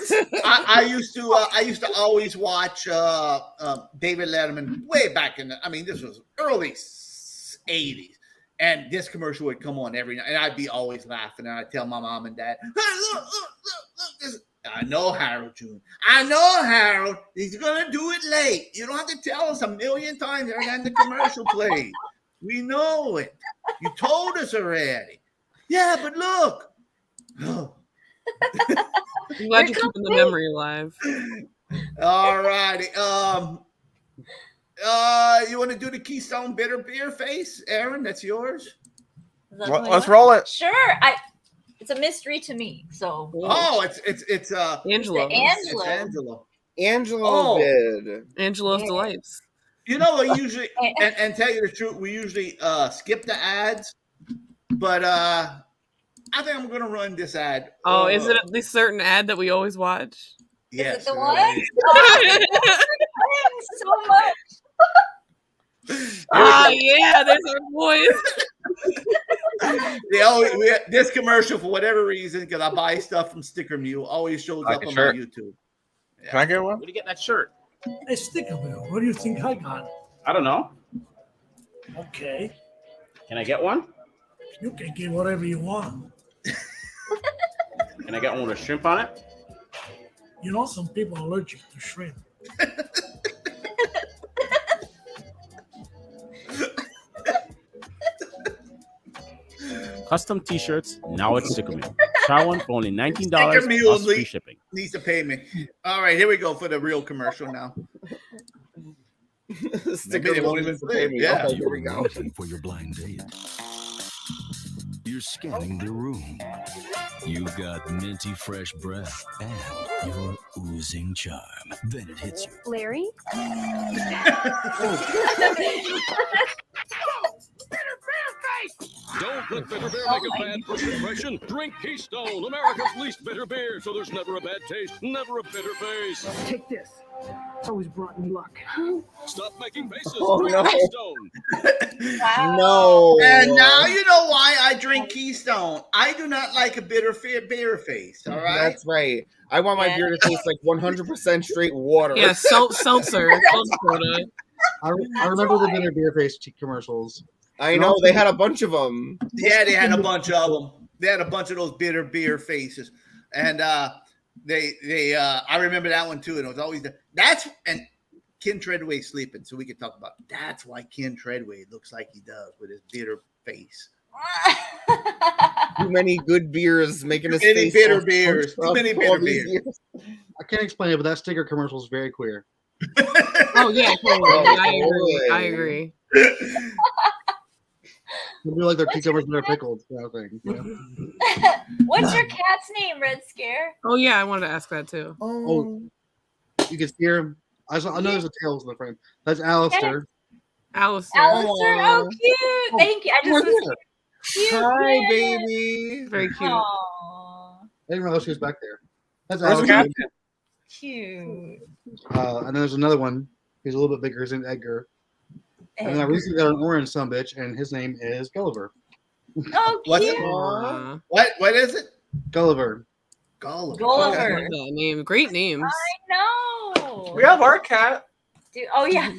I used to always watch David Letterman way back in this was early 80s. And this commercial would come on every night, and I'd be always laughing. And I'd tell my mom and dad, hey, look, this. I know Harold June. I know Harold. He's going to do it late. You don't have to tell us a million times every time the commercial plays. We know it. You told us already. Yeah, but look. I'm glad you're keeping the memory alive. All righty. You want to do the Keystone Bitter Beer face, Aaron? That's yours. Let's roll it. Sure. It's a mystery to me. So. Oh, it's Angelo. Angelo did. Angelo of Delights. You know, we usually and tell you the truth, we usually skip the ads, but I think I'm gonna run this ad. Oh, is it this certain ad that we always watch? Yes. Is it the one? Oh, thanks so much. Yeah, there's our boys. This commercial, for whatever reason, because I buy stuff from Sticker Mule, always shows up on my YouTube. Yeah. Can I get one? Where do you get that shirt? Hey, Sticker Mule, what do you think I got? I don't know. Okay. Can I get one? You can get whatever you want. Can I get one with a shrimp on it? You know, some people are allergic to shrimp. Custom T-shirts now at Sticker Mule. Try one for only $19 Sticker Mule plus free shipping. Needs to pay me. All right, here we go for the real commercial now. Sticker Mule needs to pay me. Yeah. Okay, here we go. Waiting for your blind date. You're scanning the room. You've got minty fresh breath and you're oozing charm. Then it hits you. Larry? Don't let bitter beer make a bad first impression. Drink Keystone, America's least bitter beer, so there's never a bad taste, never a bitter face. Take this. It's always brought me luck. Stop making faces. Oh, Drink no. Keystone. No. And now you know why I drink Keystone. I do not like a bitter beer face. All right. That's right. I want my beer to taste like 100% straight water. Yeah, seltzer. I remember the bitter beer face commercials. I know they had a bunch of them. Yeah, they had a bunch of them. They had a bunch of those bitter beer faces, and they I remember that one too. And it was always and Ken Treadway sleeping, so we could talk about that's why Ken Treadway looks like he does with his bitter face. Too many good beers making us Many bitter beers. Too many bitter beers. I can't explain it, but that sticker commercial is very queer. Oh yeah, totally. I agree. They do like their cucumbers and their pickles, kind of thing. You know? What's your cat's name, Red Scare? Oh yeah, I wanted to ask that too. Oh, you can hear him. I know there's a tails in the frame. That's Alistair. Alistair. Oh, cute. Thank you. I just was cute. Hi, baby. Very cute. Aww. I didn't realize she was back there. That's Where's the Alistair. cat? Cute. And then there's another one. He's a little bit bigger. His name's Edgar. And then I recently got an orange sumbitch, and his name is Gulliver. Oh, What's cute. it? What is it? Gulliver. Gulliver. Gulliver. That name. Great names. I know. We have our cat. Dude, oh yeah.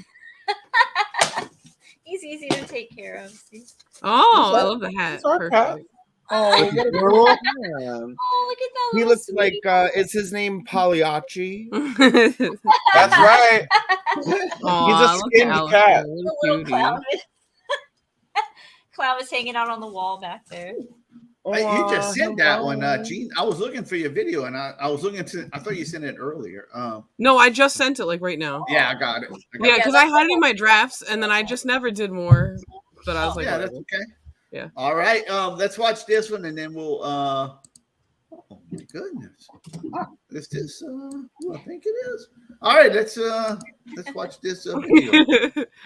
He's easy to take care of. See? Oh, I love the hat. It's our cat. Perfect. Oh, what a Girl. girl. Oh, look at that. He little looks sweetie. like is his name Pagliacci? That's right. Aw, He's a look skinned at cat. Alistair. The What a little cutie. clown. Clown was hanging out on the wall back there. You just sent that one, Gene. I was looking for your video, and I was looking to. I thought you sent it earlier. No, I just sent it like right now. Yeah, I got it. Yeah, because I had it in my drafts, and then I just never did more. But I was like, yeah, whatever. that's okay. Yeah. All right. Let's watch this one, and then we'll. Oh my goodness! Is this? I think it is. All right. Let's watch this video.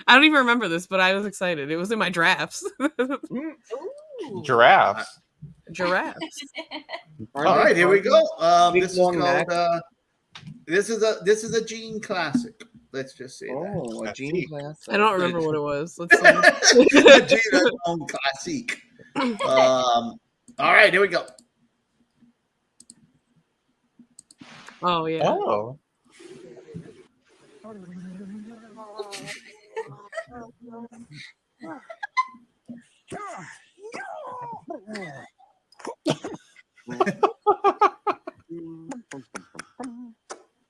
I don't even remember this, but I was excited. It was in my drafts. Giraffes. Giraffes. All right, here we go. Big This is long called. neck. This is a Gene classic. Let's just say Oh, a Gene classic. I don't remember what it was. Let's see. that. Gene own classic. All right, here we go. Oh yeah. Oh.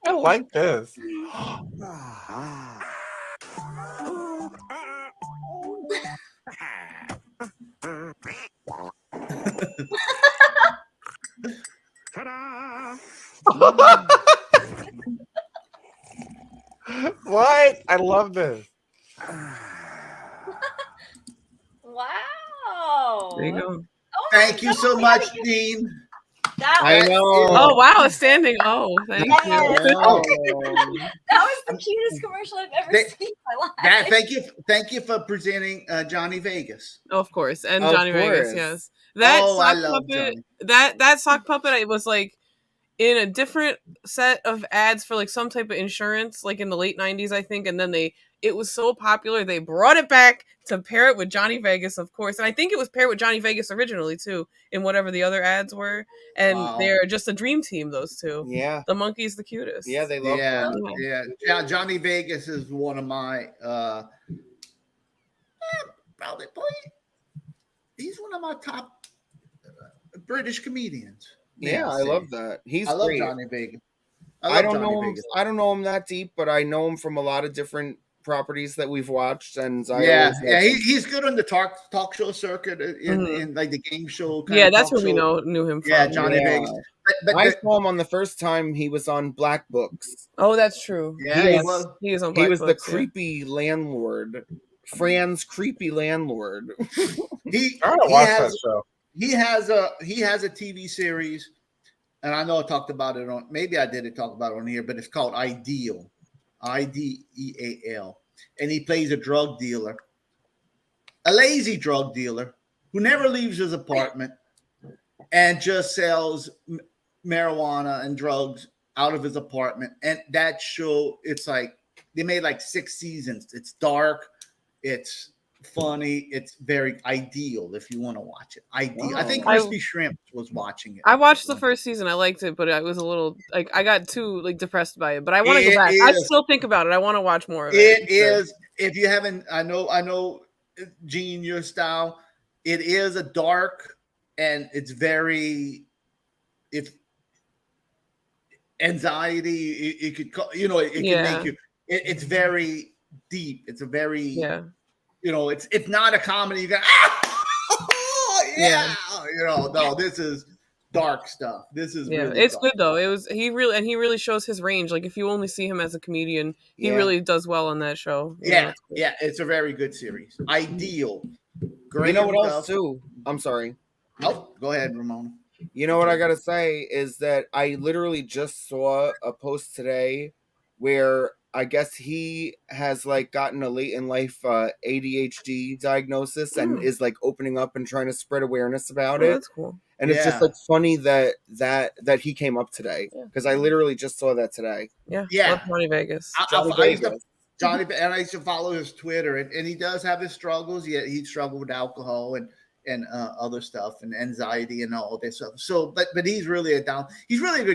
I like this. What? I love this. Wow. There you go. Thank you so much, Dean. I know. Oh wow, it's standing. Oh, thank you. Oh. That was the cutest commercial I've ever seen in my life. Thank you for presenting Johnny Vegas. Oh, of course, and Of Johnny Vegas. course. Yes, that Oh, I sock love puppet. Johnny. That sock puppet. It was like in a different set of ads for like some type of insurance, like in the late '90s, I think. And then it was so popular they brought it back to pair it with Johnny Vegas, of course. And I think it was paired with Johnny Vegas originally too, in whatever the other ads were. And Wow. they're just a dream team, those two. Yeah. The monkey's the cutest. Yeah, they love that. Yeah. Johnny Vegas is one of my probably he's one of my top British comedians. Yeah, I love that. He's I love great. Johnny Vegas. I don't know him. I don't know him that deep, but I know him from a lot of different properties that we've watched. And he's good on the talk show circuit in like the game show. Yeah, that's where we knew him from. Yeah, Johnny Biggs. But I saw him on the first time he was on Black Books. Oh, that's true. Yeah, he was on Black He was Books, the creepy landlord, Fran's creepy landlord. He has a TV series, and I know I talked about it on. Maybe I didn't talk about it on here, but it's called Ideal, IDEAL, and he plays a drug dealer, a lazy drug dealer who never leaves his apartment and just sells marijuana and drugs out of his apartment. And that show, it's like they made like 6 seasons. It's dark, it's funny, it's very Ideal if you want to watch it. Ideal. I think Crispy Shrimp was watching it. I watched the first season. I liked it, but I was a little like I got too depressed by it. But I want to go back. I still think about it. I want to watch more of it. It is. If you haven't, I know, Gene, your style. It is a dark, and it's very. If anxiety, it could, it can make you. It's very deep. It's a very it's not a comedy. You go, no, this is dark stuff. This is really it's dark. good though. He really shows his range. Like if you only see him as a comedian, he really does well on that show. It's a very good series. Ideal. Great. You know what else too? I'm sorry. Oh, go ahead, Ramona. You know what I gotta say is that I literally just saw a post today where I guess he has like gotten a late in life ADHD diagnosis and is like opening up and trying to spread awareness about it. That's cool. And it's just like funny that he came up today because I literally just saw that today. Yeah. Love Johnny Vegas. Johnny, and I used to follow his Twitter, and he does have his struggles. He struggled with alcohol and other stuff and anxiety and all this stuff. So, but he's really a good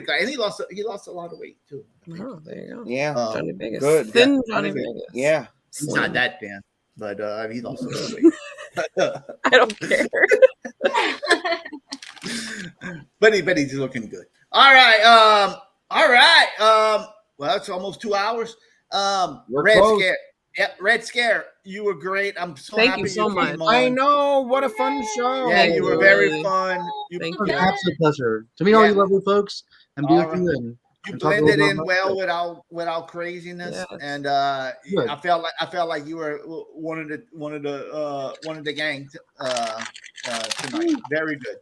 guy, and he lost a lot of weight too. Oh, there you go. Yeah, Johnny Vegas. Good. Thin Johnny Vegas. Yeah, he's not that thin, but he lost a lot of weight. I don't care. but he's looking good. All right. Well, it's almost 2 hours. Red Scare. Yeah, Red Scare, you were great. I'm so happy you so much. I know, what a fun show. Yeah, you were very fun. Thank you. Absolute pleasure to meet all you lovely folks and be with you. And you blended in well without craziness, and I felt like you were one of the gang tonight. Very good.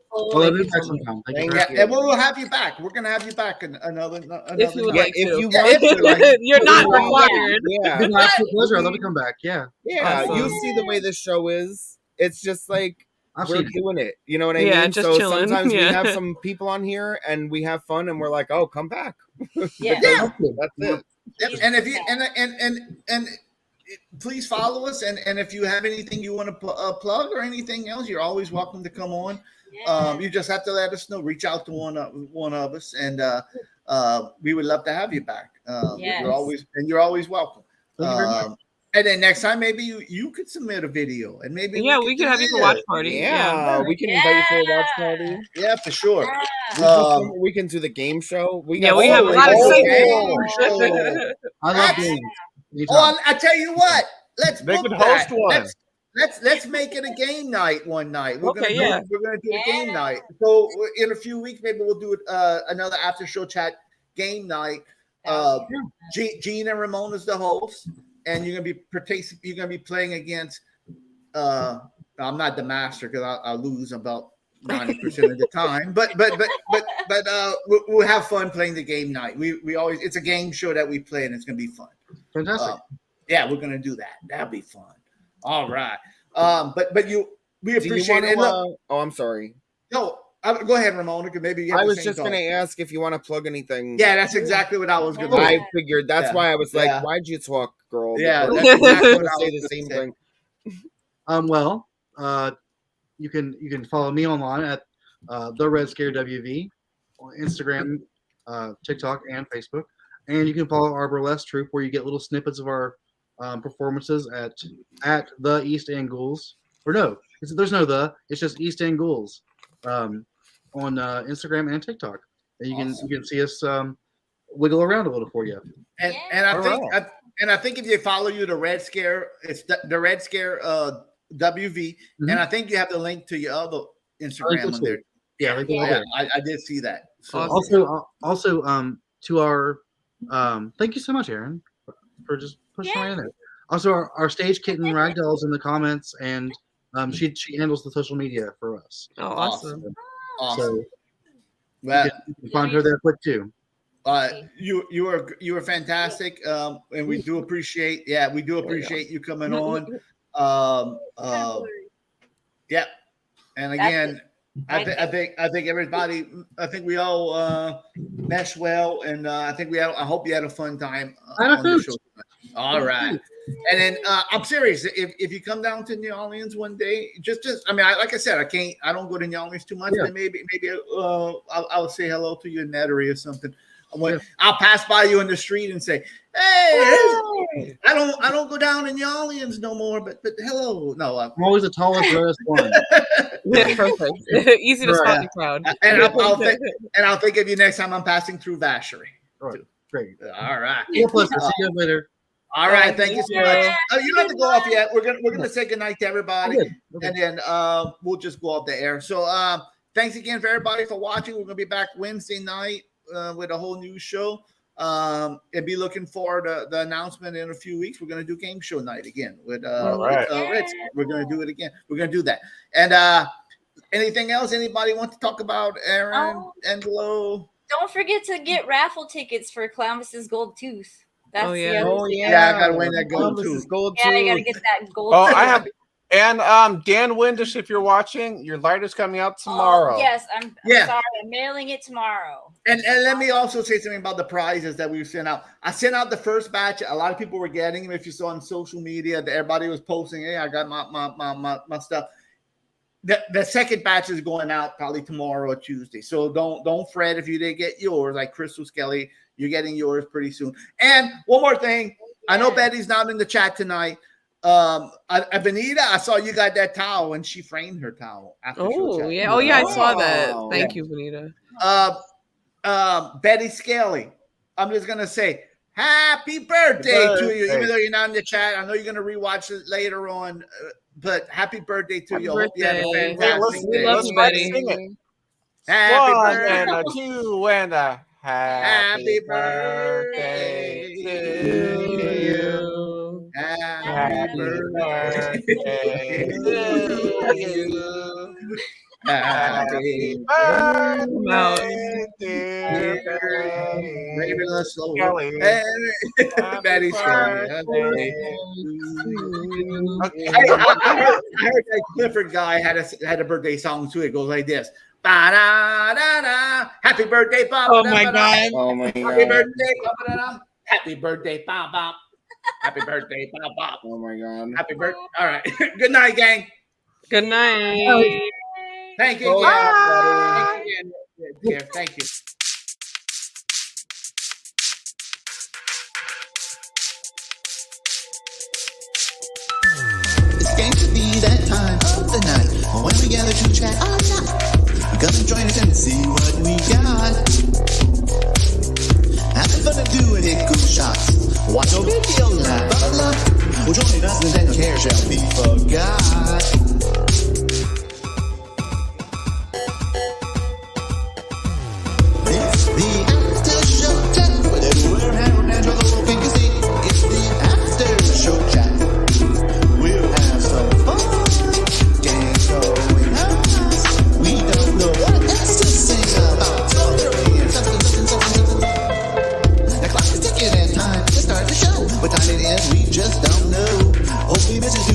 And we'll have you back. We're gonna have you back another if you would like to. If you want to, you're not required. Yeah, it's an absolute pleasure. I'd love to come back. Yeah. Awesome. You see the way this show is. It's just like we're doing it. You know what I mean? Yeah, just so chilling. Sometimes we have some people on here and we have fun and we're like, oh, come back. Yeah. That's it. And if you and please follow us, and if you have anything you want to plug or anything else, you're always welcome to come on. You just have to let us know. Reach out to one of us, and we would love to have you back. You're always welcome. And then next time, maybe you could submit a video, and maybe we could have you for watch party. Yeah, we can invite you for a watch party. Yeah, for sure. We can do the game show. We have a lot of games. I love games. Oh, I tell you what. Let's they book could host that. one. Let's make it a game night one night. We're gonna do a game night. So in a few weeks, maybe we'll do another after show chat game night. Gene and Ramona's the host, and you're gonna be playing against. I'm not the master because I'll lose about 90% of the time, but we'll have fun playing the game night. We always, it's a game show that we play, and it's gonna be fun. Fantastic. Yeah, we're gonna do that. That'll be fun. All right. We appreciate it. I'm sorry. No, go ahead, Ramona. Because maybe I was just gonna ask if you want to plug anything. Yeah, that's exactly what I was gonna. I figured that's why I was like, why'd you talk, girl? Yeah, that's exactly what I was say the same thing. You can follow me online at the RedScareWV on Instagram, TikTok, and Facebook, and you can follow our burlesque troupe where you get little snippets of our performances at the East End Ghouls. Or no, there's no it's just East End Ghouls on Instagram and TikTok. And you can see us wiggle around a little for you. And I think if you follow the Red Scare, it's the Red Scare WV, and I think you have the link to your other Instagram on there. Yeah, I did see that. So. Also, to our thank you so much, Aaron, for just pushing right in there. Also, our stage kitten Ragdoll's in the comments, and she handles the social media for us. Oh, awesome! So well, you can find her there quick too. You are fantastic, and we do appreciate. Yeah, we do appreciate you coming on. Yeah, and again, I think everybody. I think we all mesh well, and I hope you had a fun time on the show tonight. All right. And then I'm serious. If you come down to New Orleans one day, just I mean, like I said, I don't go to New Orleans too much, but maybe I'll say hello to you in that area or something. I'll pass by you in the street and say, "Hey, I don't go down in New Orleans no more." But hello, no, I'm always the tallest, rarest one. Yeah, perfect. Easy to spot the crowd. And I'll think of you next time I'm passing through Vacherie. Great. All right. See you later. All right, thank you so much. You don't have to go off yet. We're gonna say goodnight to everybody, and then we'll just go off the air. So thanks again for everybody for watching. We're gonna be back Wednesday night with a whole new show. And be looking forward to the announcement in a few weeks. We're gonna do game show night again with Red. We're gonna do it again. We're gonna do that. And anything else anybody want to talk about, Aaron, Angelo? Don't forget to get raffle tickets for Columbus's Gold Tooth. That's I gotta win that gold tooth. Yeah, you gotta get that gold. Oh, tooth. I have. And Dan Windish, if you're watching, your light is coming out tomorrow. Oh, yes, I'm sorry. I'm mailing it tomorrow. And let me also say something about the prizes that we sent out. I sent out the first batch. A lot of people were getting them. If you saw on social media, everybody was posting, "Hey, I got my stuff." The second batch is going out probably tomorrow or Tuesday. So don't fret if you didn't get yours. Like Crystal Skelly, you're getting yours pretty soon. And one more thing. I know Betty's not in the chat tonight. Benita, I saw you got that towel and she framed her towel. Oh, yeah. Oh, yeah, I saw that. Thank you, Benita. Betty Skelly, I'm just going to say happy birthday to you, even though you're not in the chat. I know you're going to rewatch it later on, but happy birthday to you. I hope you have a fantastic day. We love you, Betty. Happy birthday. And a two and a happy birthday to you. Happy birthday to you. Happy birthday, dear Betty Skelly. I heard that Clifford guy had a birthday song too. It goes like this. Ba-da-da-da. Happy birthday, Bob. Oh my God. Oh my God. Happy birthday, Bob. Happy birthday, Bob Bob. Happy birthday, Bob Bob. Oh my God. Happy birthday. All right. Good night, gang. Good night. Thank you. Bye. Thank you. It's going to be that time of the night when we gather to chat all night. Come and join us and see what we got. Having fun and doing it, cool shots. Watch your video live, blah, blah, blah. Well, join us and then care shall be forgot. It's the after show chat with everywhere Harold and Angelo can you see. It's the after show chat. We'll have some fun. Games going on. We don't know what else to sing about. Something. The clock is ticking and time to start the show. What time it is, we just don't know. Hope we miss you.